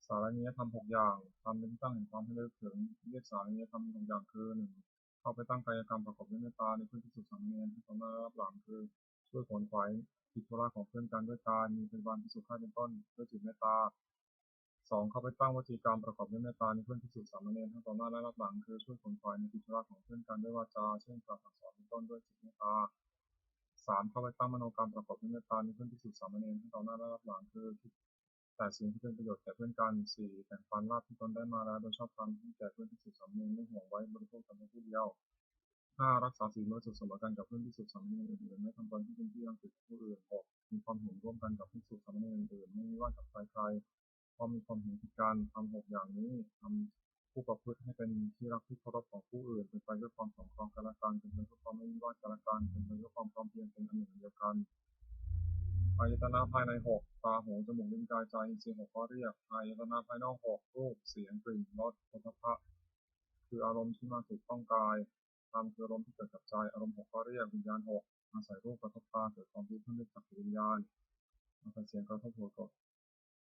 สารณียธรรม6อย่างทำเป็นที่ตั้งแห่งความให้ระลึกถึงเรียกสารณียธรรม6อย่างคือ 1. เข้าไปตั้งกายกรรมประกอบด้วยเมตตาในเพื่อนภิกษุสามเณรที่ตนได้รับหลังคือช่วยขนขวายกิจธุระของเพื่อนกันด้วยการมีพยาบาลภิกษุข้าเป็นต้นด้วยจิตเมตตา 2. เข้าไปตั้งวจีกรรมประกอบด้วยเมตตาในเพื่อนภิกษุสามเณรทั้งต่อหน้าและรับหลังคือช่วยขนขวายในกิจธุระของเพื่อนกันด้วยวาจาเช่นกล่าวสั่งสอนเป็นต้นด้วยจิตเมตตา 3. เข้าไปตั้งมโนกรรมประกอบด้วยเมตตาในเพื่อนภิกษุสามเณรทั้งต่อหน้าและรับหลังคือคิดแต่สิ่งที่เป็นประโยชน์แก่เพื่อนกัน 4. แบ่งปันลาภที่ตนได้มาแล้วโดยชอบธรรมให้แก่เพื่อนภิกษุสามเณรไม่ห่วงไว้บริโภคแต่เพียงผู้เดียว 5. รักษาศีลบริสุทธิ์เสมอกันกับเพื่อนภิกษุสามเณรอื่นๆไม่ทำตนให้เป็นที่รังเกียจผู้อื่น 6. มีความเห็นร่วมกันกับภิกษุสามเณรอื่นๆไม่วิวาทกับใครๆพอมีความเห็นผิดกันทำ6อย่างนี้ทำผู้ประพฤติให้เป็นที่รักที่เคารพของผู้อื่นเป็นไปด้วยความสงเคราะห์กันและกันเป็นไปด้วยความไม่วิวาทกันและกันเป็นไปด้วยความพร้อมเพรียงเป็นอันหนึ่งเดียวกันอายตนะภายใน6ตาหูจมูกลิ้นกายใจอินทรีย์6ข้อเรียกอายตนะภายนอก6รูปเสียงกลิ่นรสโผฏฐัพพะคืออารมณ์ที่มาถูกต้องกายธรรมคืออารมณ์ที่เกิดกับใจอารมณ์6ข้อเรียกวิญญาณ6อาศัยรูปกระทบตาเกิดความรู้ขึ้นด้วยจักรวิญญาณอาศัยเสียงกระทบหู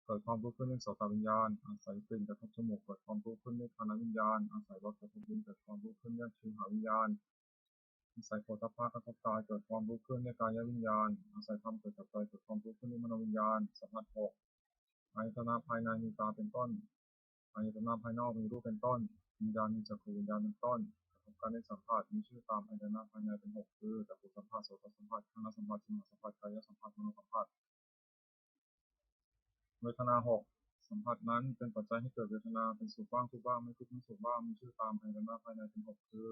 เกิดความรู้ขึ้นด้วยโสตวิญญาณอาศัยกลิ่นกระทบจมูกเกิดความรู้ขึ้นด้วยคานวิญญาณอาศัยรสกระทบลิ้นเกิดความรู้ขึ้นด้วยชิวหาวิญญาณอาศัยโผฏฐัพพะกระทบกายเกิดความรู้ขึ้นด้วยกายวิญญาณอาศัยธรรมเกิดกับใจเกิดความรู้ขึ้นด้วยมโนวิญญาณสัมผัส6อายตนะภายในมีตาเป็นต้นอายตนะภายนอกมีรูปเป็นต้นวิญญาณมีจักรวิญญาณเป็นต้น ทบกันในสัมผัสมีชื่อตามอายตนะภายในเป็น6คือจักขุสัมผัสโสตสัมผัสฆานสัมผัสชิวหสัมผัสกายสัมผัสมโนสัมผัสเวทนา6สัมผัสนั้นเป็นปัจจัยให้เกิดเวทนาเป็นสุขบ้างทุกข์บ้างไม่ทุกข์ไม่สุขบ้างมีชื่อตามอายตนะภายในเป็น6คือ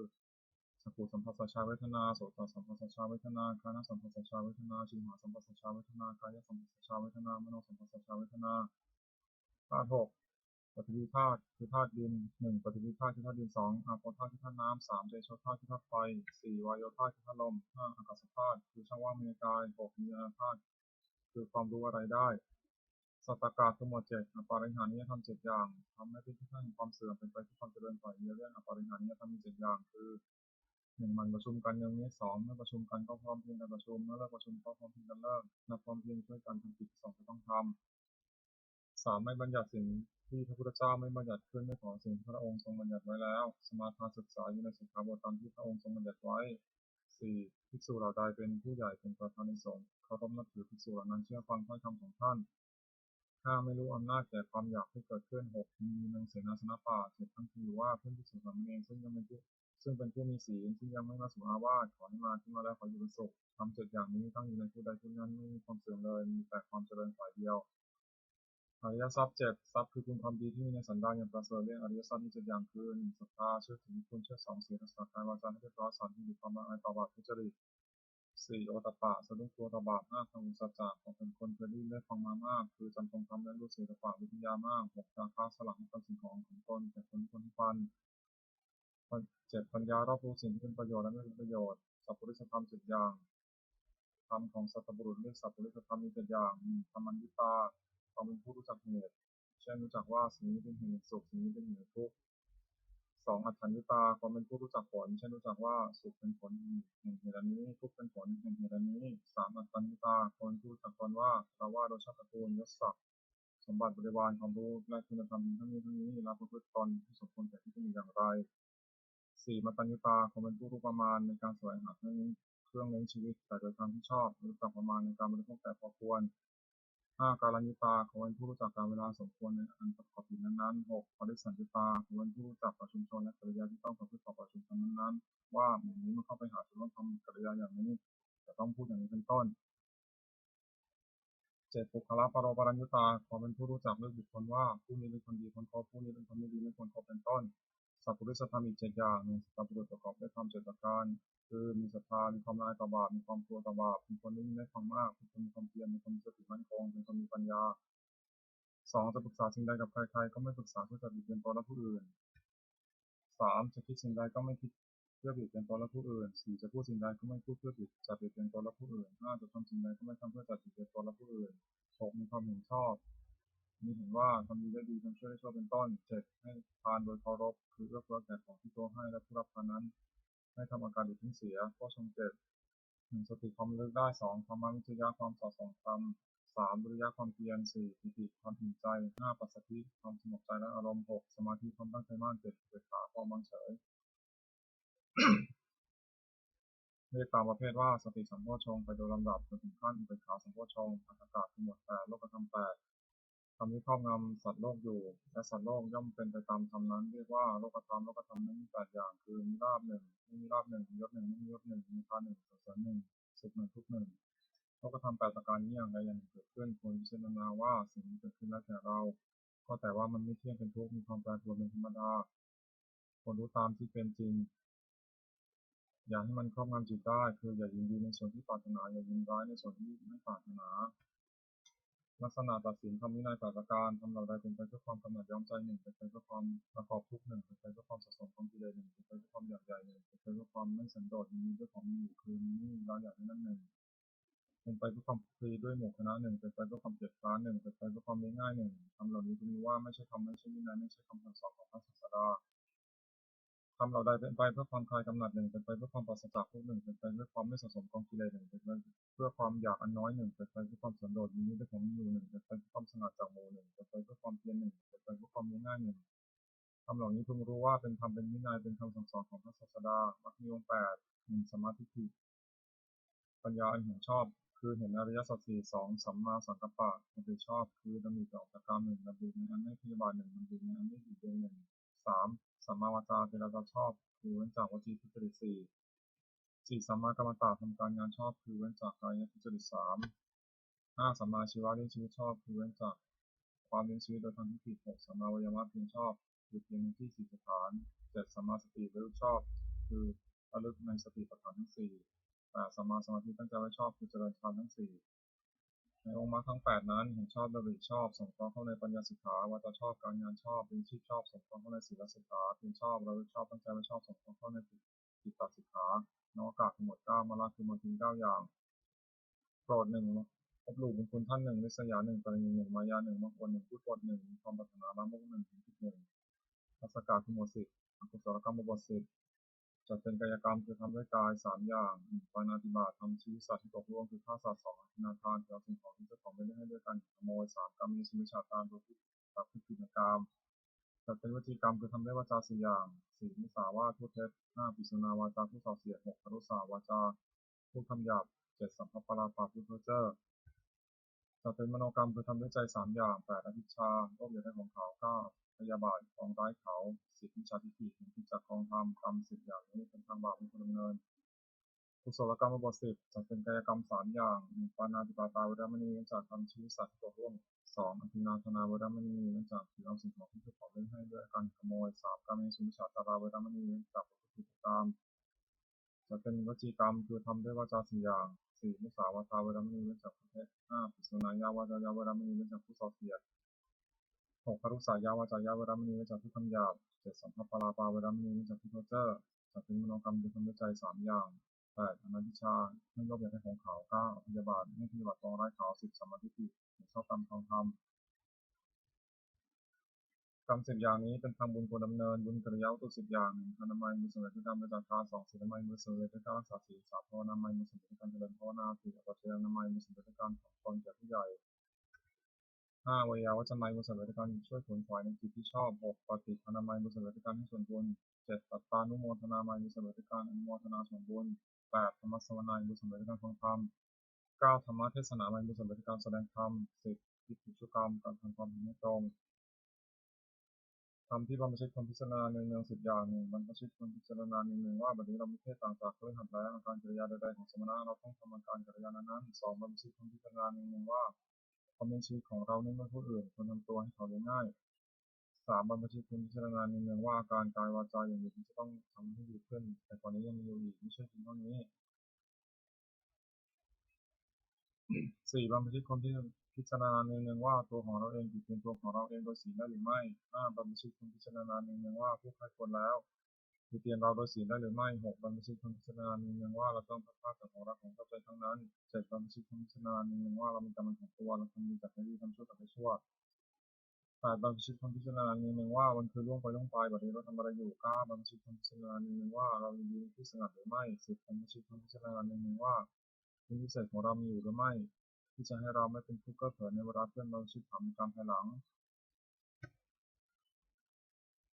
จักขุสัมผัสสัญชาเวทนาโสตสัมผัสสัญชาเวทนาฆานสัมผัสสัญชาเวทนาชิวหสัมผัสสัญชาเวทนากายสัมผัสสัญชาเวทนามโนสัมผัสสัญชาเวทนาธาตุ6ปฐวีธาตุคือธาตุดิน1ปฐวีธาตุคือธาตุดิน2อาโปธาตุคือธาตุน้ำ3เตโชธาตุคือธาตุไฟ4วายโยธาตุคือธาตุลม5อากาศธาตุคือช่องว่างในกาย6วิญญาณธาตุคือความรู้อะไรได้สัตตกะคือหมวด7อปาริหานิยธรรม7อย่างทำให้เป็นที่ตั้งแห่งความเสื่อมเป็นไปที่ความเจริญฝ่ายเดียวเรื่องอปาริหานิยธรรมมี7อย่างคือ1มันประชุมกันอย่างนี้2เมื่อประชุมกันก็พร้อมเพรียงกันประชุมเมื่อเลิกประชุมก็พร้อมเพรียงกันเลิกนับพร้อมเพรียงช่วยกันทำกิจ2จะต้องทำ3ไม่บัญญัติสิ่งที่พระพุทธเจ้าไม่บัญญัติขึ้นไม่ขอสิ่งที่พระองค์ทรงบัญญัติไว้แล้วสมาทานศึกษาอยู่ในสิกขาบทตามที่พระองค์ทรงบัญญัติไว้4ภิกษุเหล่าใดเป็นผู้ใหญ่เป็นประธานในสงฆ์เคารพนับถือภิกษุเหล่านั้นเชื่อฟังถ้อยคำของท่าน5ไม่รู้อำนาจแก่ความอยากที่เกิดขึ้น6มีในเสนาสนะป่า7ทั้งคือว่าเพื่อนภิกษุสามเณรซึ่งเป็นผู้มีศีลซึ่งยังไม่มาสู่อาวาสขอให้มาที่มาแล้วขออยู่เป็นสุขทำ7อย่างนี้ตั้งอยู่ในผู้ใดผู้นั้นไม่มีความเสื่อมเลยมีแต่ความเจริญฝ่ายเดียวอริยทรัพย์7ทรัพย์คือคุณความดีที่มีในสันดานอย่างประเสริฐเรียกอริยทรัพย์มี7อย่างคือ1ศรัทธาเชื่อถือคุณเชื่อ2ศีลรักษากายวาจาให้เรียบร้อย3ที่หยุดความละอายต่อบาปทุจริต4โอตตัปปะสะดุ้งกลัวต่อบาป5สังสัจจะของเป็นคนเคยได้ยินได้ฟังมามากคือจำทรงทำและรู้ศิลปะวิทยามาก6จาคะสลักให้กับสิ่งของตนแต่คนที่ฟัน7ปัญญารอบรู้สิ่งที่เป็นประโยชน์และไม่เป็นประโยชน์สัพพุริสธรรม7อย่างธรรมของสัตบุรุษเรียกสัพพุริสธรรมมี7อย่างธรรมัญญุตาความเป็นผู้รู้จักเหตุเช่นรู้จักว่าสิ่งนี้เป็นเหตุสุขสิ่งนี้เป็นเหตุทุกข์2อัตถัญญุตาความเป็นผู้รู้จักผลเช่นรู้จักว่าสุขเป็นผลแห่งเหตุนี้ทุกข์เป็นผลแห่งเหตุนี้3อัตตัญญุตาคนผู้รู้จักตนว่าเราว่าโดยชาติตระกูลยศศักดิ์สมบัติบริวารความรู้และคุณธรรมทั้งนี้และประพฤติตนที่สมควรแก่ที่จะมีอย่างไร4มัตตัญญุตาความเป็นผู้รู้ประมาณในการแสวงหาเครื่องเลี้ยงชีวิตแต่โดยทางที่ชอบรู้จักประมาณในการบริโภคแต่พอควร5การัญญุตาเขาเป็นผู้รู้จักการเวลาสมควรในอันประกอบกิจนั้นๆ6ปริสัญญุตาเขาเป็นผู้รู้จักต่อชุมชนและกิริยาที่ต้องประพฤติต่อชุมชนนั้นๆว่าหมู่นี้เมื่อเข้าไปหาจะต้องทำกิริยาอย่างนี้จะต้องพูดอย่างนี้เป็นต้น7ปุคละปรปรัญญุตาเขาเป็นผู้รู้จักเลือกบุคคลว่าผู้นี้เป็นคนดีคนคบผู้นี้เป็นคนไม่ดีไม่ควรคบเป็นต้นสัพพุริสธรรมอีก7อย่างสัพพุรุษประกอบด้วยธรรม7ประการคือมีศรัทธามีความละอายต่อบาปมีความกลัวต่อบาปเป็นคนไม่มีเมตตามากเป็นคนมีความเพียรเป็นคนมีสติมั่นคงเป็นคนมีปัญญา2จะปรึกษาสิ่งใดกับใครๆก็ไม่ปรึกษาเพื่อจะบิดเบือนตนและผู้อื่น3จะคิดสิ่งใดก็ไม่คิดเพื่อบิดเบือนตนและผู้อื่น4จะพูดสิ่งใดก็ไม่พูดเพื่อบิดเบือนตนและผู้อื่น5จะทำสิ่งใดก็ไม่ทำเพื่อจะบิดเบือนตนและผู้อื่น6มีความเห็นชอบมีเห็นว่าทำดีได้ดีทำชั่วได้ชั่วเป็นต้น7ให้ทานโดยเคารพคือเอื้อเฟื้อแก่ของที่ตัวให้และผู้รับทานนั้นให้ทำอาการดุทิ้งเสียข้อชม1สติความระลึกได้2ธรรมวิจยะความสอดส่องธรรม3วิริยะความเพียร4ปิติความอิ่มใจ5ปัสสัทธิความสงบใจและอารมณ์6สมาธิความตั้งใจมั่น7อุเบกขาความวางเฉยเรียกตามประเภทว่าสติสัมโพชฌงค์ไปโดยลำดับจนถึงขั้นอุเบกขาสัมโพชฌงค์อัตถกะคือหมวด8โลกธรรม8ธรรมที่ครอบงำสัตว์โลกอยู่และสัตว์โลกย่อมเป็นไปตามธรรมนั้นเรียกว่าโลกธรรมนั้นมี8อย่างคือมีลาภ1ไม่มีลาภ1มียศ1ไม่มียศ1มีทาน1สรรเสริญ1สุข1ทุกข์1โลกธรรม8ประการนี้อย่างใดอย่างหนึ่งเกิดขึ้นควรพิจารณาว่าสิ่งนี้เกิดขึ้นแล้วแก่เราก็แต่ว่ามันไม่เที่ยงเป็นทุกข์มีความแปรปรวนเป็นธรรมดาควรรู้ตามที่เป็นจริงอย่าให้มันครอบงำจิตได้คืออย่ายินดีในส่วนที่ปรารถนาอย่ายินร้ายในส่วนที่ไม่ปรารถนาลักษณะตัดสินคำวินัย8ประการทำเราใดเป็นไปเพื่อความกำหนัดย้อมใจ1เป็นไปเพื่อความประกอบทุกข์1เป็นไปเพื่อความสะสมความกิเลส1เป็นไปเพื่อความอยากใหญ่1เป็นไปเพื่อความไม่สันโดษมีด้วยของมีอยู่คือมีนี่เราอยากได้นั่น1เป็นไปเพื่อความคลุกคลีด้วยหมู่คณะ1เป็นไปเพื่อความเกียรติคร้าน1เป็นไปเพื่อความเรียบง่าย1ทำเหล่านี้คุณว่าไม่ใช่ธรรมไม่ใช่วินัยไม่ใช่คำสั่งสอนของพระศาสดาทำเหล่าใดเป็นไปเพื่อความคลายกำหนัด1เป็นไปเพื่อความปราศจากทุกข์1เป็นไปเพื่อความไม่สะสมกองกิเลส1เป็นไปเพื่อความอยากอันน้อย1เป็นไปเพื่อความสันโดษมีนี้ด้วยของมีอยู่1เป็นไปเพื่อความสงัดจากหมู่1เป็นไปเพื่อความเพียร1เป็นไปเพื่อความเรียบง่าย1ทำเหล่านี้พึงรู้ว่าเป็นธรรมเป็นวินัยเป็นคำสั่งสอนของพระศาสดามรรคมีองค์8 1สมาธิ ปัญญาอันเห็นชอบคือเห็นอริยสัจสี่2สัมมาสังกัปปะดำริชอบคือดำริออกจากกาม1ดำริในอันไม่พยาบาท1ดำริในอันไม่บิดเบือน1 3. สัมมาวาจาเจรจาชอบคือเว้นจากวจีทุจริต 4. สัมมากัมมันตะทำการงานชอบคือเว้นจากกายทุจริต 3. 5. สัมมาชีวะเลี้ยงชีวิตชอบคือเว้นจากความเลี้ยงชีวิตโดยทางที่ผิด 6. สัมมาวายามะเพียรชอบคือเพียรในที่สี่สถาน 7. สัมมาสติระลึกชอบคือระลึกในสติปัฏฐานทั้ง 4. 8. สัมมาสมาธิตั้งใจไว้ชอบคือเจริญฌานทั้ง 4. ในองค์มรรคทั้ง 8 นั้นเห็นชอบดำริชอบสงเคราะห์เข้าในปัญญาสิกขาวาจาชอบการงานชอบเป็นชีพชอบสงเคราะห์เข้าในศีลสิกขาเพียรชอบระลึกชอบตั้งใจไว้ชอบสงเคราะห์เข้าในจิตตสิกขานอกากทั้งหมด 9 มาละคือมนทิน 9 อย่างโปรด 1. ลบหลู่บุญคุณท่าน 1. นิสยา 1. กรณี 1. มายา 1. มงคล 1. พุทธบท 1. ความปรารถนาละมุก 1. ถึง 1. ทัศกาคือหมวด 10. อกุศลกรรมบท 10. จัดเป็นกายกรรมคือทำด้วยกาย 3 อย่าง 1. ปาณาติบาตทำชีวิตสัตว์ที่ตกล่วงคือฆ่าสัตว์ 2. อธินาทานถือเอาสิ่งของที่เจ้าของไม่ได้ให้ด้วยกันขโมย 3. กรรมมีสุมิจฉาทานโดยที่ผิดในกามจัดเป็นวจีกรรมคือทำด้วยวาจา 4 อย่าง 4. มุสาวาทพูดเท็จ 5. ปิสุนาวาจาพูดส่อเสียด 6. ปรุสาวาจาพูดคำหยาบ 7. สัมภปราปาพูดเพ้อเจ้อจัดเป็นมโนกรรมคือทำด้วยใจ 3 อย่าง 8. อภิชาโลภอยากได้ของเขา 9. พยาบาทปองร้ายเขา 10. มิจฉาทิฏฐิเห็นผิดจากกองธรรม กรรม 10 อย่างนี้เป็นทางบาปเป็นคนดำเนินกุศลกรรมบท 10. จัดเป็นกายกรรม 3 อย่าง 1. ปาณาติปาตาเวรมณีเว้นจากทำชีวิตสัตว์ที่ตกล่วง 2. อธินาทนาเวรมณีเว้นจากถือเอาสิ่งของที่เจ้าของไม่ได้ให้ด้วยการขโมย 3. กาเมสุมิจฉาจาราเวรมณีเว้นจากประพฤติผิดกามจัดเป็นวจีกรรมคือทำด้วยวาจา 4 อย่าง 4. มุสาวาทาเวรมณีเว้นจากพูดเท็จ 5. ปิสุนายาวาจายาเวรมณีเว้นจากพูดส่อเสียด 6. ปรุสายาวาจายาเวรมณีเว้นจากพูดคำหยาบ 7. สัมภปราปาเวรมณีเว้นจากพูดเพ้อเจ้อจัดเป็นมโนกรรมคือทำด้วยใจ 3 อย่าง 8. อนันติชาไม่โลภอยากได้ของเขา 9. อภิยาบาทไม่ปฏิบัติปองร้ายเขา 10. สัมมาทิฏฐิเห็นชอบตามทางธรรมกรรม 10 อย่างนี้เป็นทางบุญควรดำเนินบุญกิริยาวัตถุ 10 อย่าง 1. ทานามัยมือสำเร็จด้วยการบริจาคทาน 2. ศีลนามัยมือสำเร็จด้วยการรักษาศีล 3. ภาวนามัยมือสำเร็จด้วยการเจริญภาวนา 4. อัปปเชนามัยมือสำเร็จด้วยการถ่อมตนแก่ผู้ใหญ่ 5. วิยาวัจจะมัยมือสำเร็จด้วยการช่วยขวนขวายในกิจที่ชอบ 6. ปฏิภาณามัยมือสำเร็จด้วยการให้ส่วนบุญ 7. ปัตตานุโมทนามัยมือสำเร็จด้วยการอนุโมทนาส่วนบุญ 8. ธรรมสวนามือสำเร็จด้วยการฟังธรรม 9. ธรรมเทศนามัยมือสำเร็จด้วยการแสดงธรรม 10. ทิฏฐิชุกรรมการทำความเห็นไม่ตรงทำที่บรรพชิตควรพิจารณาเนืองๆ10 อย่าง 1. บรรพชิตควรพิจารณาเนืองๆว่าบัดนี้เรามีเพศต่างจากคฤหัสถ์แล้วอาการกิริยาใดๆของสมณะเราต้องทำอาการกิริยานั้นๆ 2. บรรพชิตควรพิจารณาเนืองๆว่าความเป็นชีวิตของเราไม่เหมือนผู้อื่นควรทำตัวให้เขาเลี้ยงง่าย 3. บรรพชิตควรพิจารณาเนืองๆว่าอาการกายวาจาอย่างอื่นจะต้องทำให้ดีขึ้นแต่ก่อนนี้ยังมีอยู่อีกไม่ใช่เพียงเท่านี้ 4. บรรพชิตควรพิจารณาเนืองๆว่าตัวของเราเองเป็นตัวของเราเองโดยศีลได้หรือไม่ 5. บรรพชิตควรพิจารณาเนืองๆว่าผู้ใครควรแล้วคือเตียนเราโดยศีลได้หรือไม่ 6. บรรพชิตควรพิจารณาเนืองๆว่าเราต้องพัดพลาดจากของรักของชอบใจทั้งนั้น 7. บรรพชิตควรพิจารณาเนืองๆว่าเรามีกรรมของตัวเราทำดีจากไม่ดีทำชั่วจากไม่ชั่ว 8. บรรพชิตควรพิจารณาเนืองๆว่าวันคือล่วงไปบัดนี้เราทำอะไรอยู่ 9. บรรพชิตควรพิจารณาเนืองๆว่าเรายินดีในที่สงัดหรือไม่ 10. บรรพชิตควรพิจารณาเนืองๆว่าคุณวิเศษของเรามีอยู่หรือไม่ที่จะให้เราไม่เป็นทุกข์เก้อเขินในเวลาเพื่อนเราชิดถามในการภายหลัง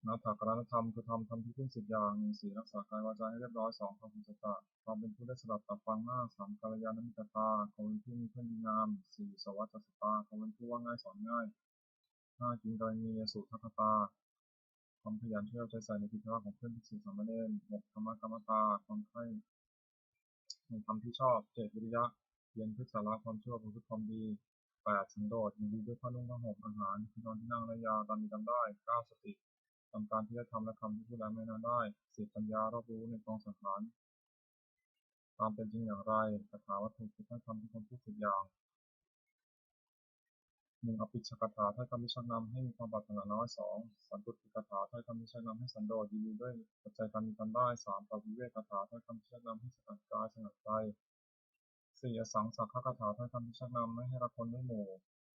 นาถกรณธรรมคือทำที่พึ่ง10 อย่าง 1. 4. รักษากายวาจาให้เรียบร้อย 2. ความเป็นสัจจะความเป็นผู้ได้สดับตับฟัง 5. 3. กัลยาณมิตรตาความเป็นผู้มีเพื่อนดีงาม 4. สวัสดิตาความเป็นผู้ว่าง่ายสอนง่าย 5. กินกรณียสุทัคตาความขยันช่วยเอาใจใส่ในกิจวัตรของเพื่อนภิกษุสามเณร 6. ธรรมกรรมตาความใคร่ในธรรมที่ชอบ 7. วิริยะเพียรเพื่อสาระความชั่วประพฤติความดี 8. สันโดษยินดีด้วยผ้านุ่งผ้าห่มอาหารที่นอนที่นั่งและยาตามมีตามได้ 9. สติทำการที่จะทำและคำที่พูดแล้วไม่นานได้ 10. ปัญญารอบรู้ในกองสังขารตามเป็นจริงอย่างไรคาถาวัตถุคือถ้อยคำที่คนพูด10 อย่าง 1. อภิชกถาถ้อยคำที่ชักนำให้มีความปรารถนาน้อย 2. สันตุติกถาถ้อยคำที่ชักนำให้สันโดษยินดีด้วยปัจจัยตามมีตามได้ 3. ปวิเวกถาถ้อยคำที่ชักนำให้สงัดกายสงัดใจ 4. อสังสักขคาถาถ้อยคำที่ชักนำไม่ให้รักคนด้วยหมู่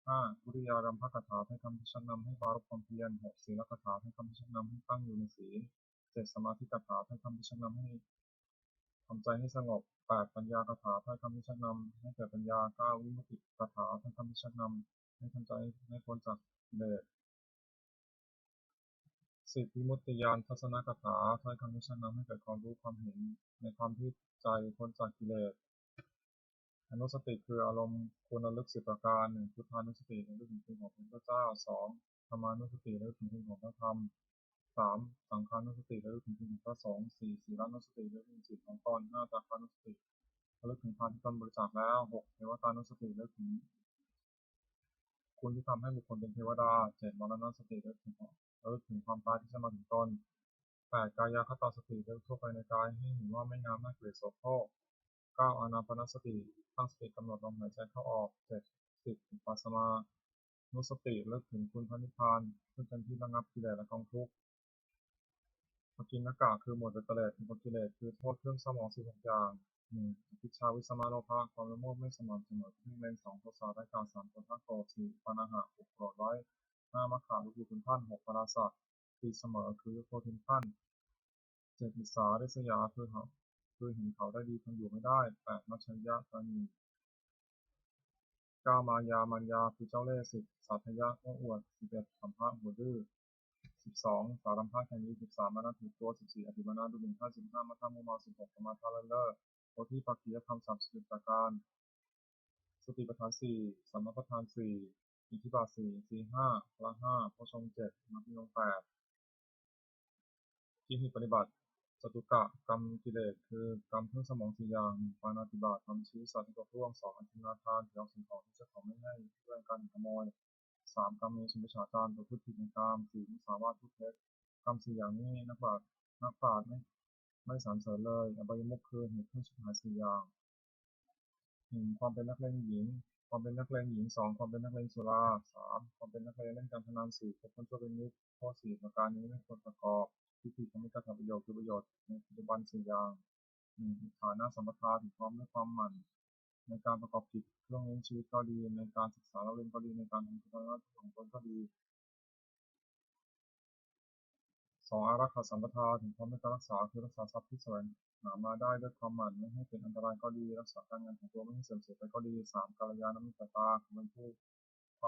5. วิริยารัมภคาถาถ้อยคำที่ชักนำให้ปรารภความเพียร 6. ศีลคาถาถ้อยคำที่ชักนำให้ตั้งอยู่ในศีล 7. สมาธิคาถาถ้อยคำที่ชักนำให้ทำใจให้สงบ 8. ปัญญาคาถาถ้อยคำที่ชักนำให้เกิดปัญญา 9. วิมุตติคาถาถ้อยคำที่ชักนำให้ทำใจให้พ้นจากกิเลส 10. วิมุตติญาณทัศนคาถาถ้อยคำที่ชักนำให้เกิดความรู้ความเห็นในความที่ใจพ้นจากกิเลสอนุสติคืออารมณ์ควรระลึก10 ประการ 1. พุทธานุสติระลึกถึงคุณของพระพุทธเจ้า 2. ธรรมานุสติระลึกถึงคุณของพระธรรม 3. สังฆานุสติระลึกถึงคุณของพระสงฆ์ 4. ศีลานุสติระลึกถึงศีลของตน 5. จาคานุสติระลึกถึงทานที่ตนบริจาคแล้ว 6. เทวตานุสติระลึกถึงคุณที่ทำให้บุคคลเป็นเทวดา 7. มรณสติระลึกถึงความตายที่จะมาถึงตน 8. กายคตาสติระลึกทั่วไปในกายให้เห็นว่าไม่งามน่าเกลียดโสโครก 9. อานาปานสติตั้งสติกำหนดลมหายใจเข้าออก 7. 10. วิปัสสนานุสติระลึกถึงคุณพระนิพพานซึ่งเป็นที่ระงับกิเลสและกองทุกข์ปกิณกะคือหมวดกิเลสหมวดกิเลสคือโทษเครื่องเศร้าหมอง16อย่าง 1. อภิชฌาวิสมาโลภะความละโมบไม่สม่ำเสมอเพ่งเล็ง 2. โทสะไร้กาจ 3. โกรธโกรธ 4. ปานะหะ6. โกรธไว้ 5. มัคคะคือคุณท่าน 6. ปราศะตีเสมอคือโทษถึงท่าน 7. อิสสาริษยาคือเห็นเขาได้ดีทนอยู่ไม่ได้ 8. มัชฌัญญะตนี 9. มายามันยาคือเจ้าเล่ห์ 10. สาธยะโอ้อวด 11. สัมภะหัวดื้อ 12. สารัมภะแข่งดี 13. มานะถือตัว 14. อธิมานะดูหมิ่น 15. มัทธะมุมา 16. สมาทะเลินเล่อโพธิปักขิยธรรม 30 ประการสติปัฏฐาน 4. สัมมาปัฏฐาน 4. อิทธิบาท 4. อินทรีย์ 5. พละ 5. โพชฌงค์ 7. มรรคมีองค์ 8. ที่ให้ปฏิบัติจตุกะกรรมกิเลสคือกรรมเครื่องสมอง4อย่าง 1. ปาณาติบาตทำชีวิตสัตว์ให้ตกล่วง 2. อธินาทานถือเอาสิ่งของที่เจ้าของไม่ให้เพื่อการขโมย 3. กรรมเมสุมิจฉาจารประพฤติผิดในกาม 4. มุสาวาทพูดเท็จกรรม4อย่างนี้นักปราชญ์ไม่สรรเสริญเลยอบายมุขคือเหตุเครื่องชิบหาย4อย่าง 1. ความเป็นนักเลงหญิง 2. ความเป็นนักเลงสุรา 3. ความเป็นนักเลงเล่นการพนัน 4. คบคนชั่วเป็นมิตรข้อ 4. ประการนี้ไม่ควรประกอบทิฏฐิทำให้การทำประโยชน์คือประโยชน์ในปัจจุบัน4อย่าง 1. ฐานะสัมปทานถึงพร้อมด้วยความหมั่นในการประกอบกิจเครื่องเลี้ยงชีวิตก็ดีในการศึกษาเราเรียนก็ดีในการทำกิจวัตรของตนก็ดี 2. อารักขาสัมปทาถึงพร้อมด้วยการรักษาคือรักษาทรัพย์ที่แสวงหามาได้ด้วยความหมั่นไม่ให้เป็นอันตรายก็ดีรักษาการเงินของตัวไม่ให้เสื่อมเสียไปก็ดี 3. กัลยาณมิตรตาคือเป็นผู้คว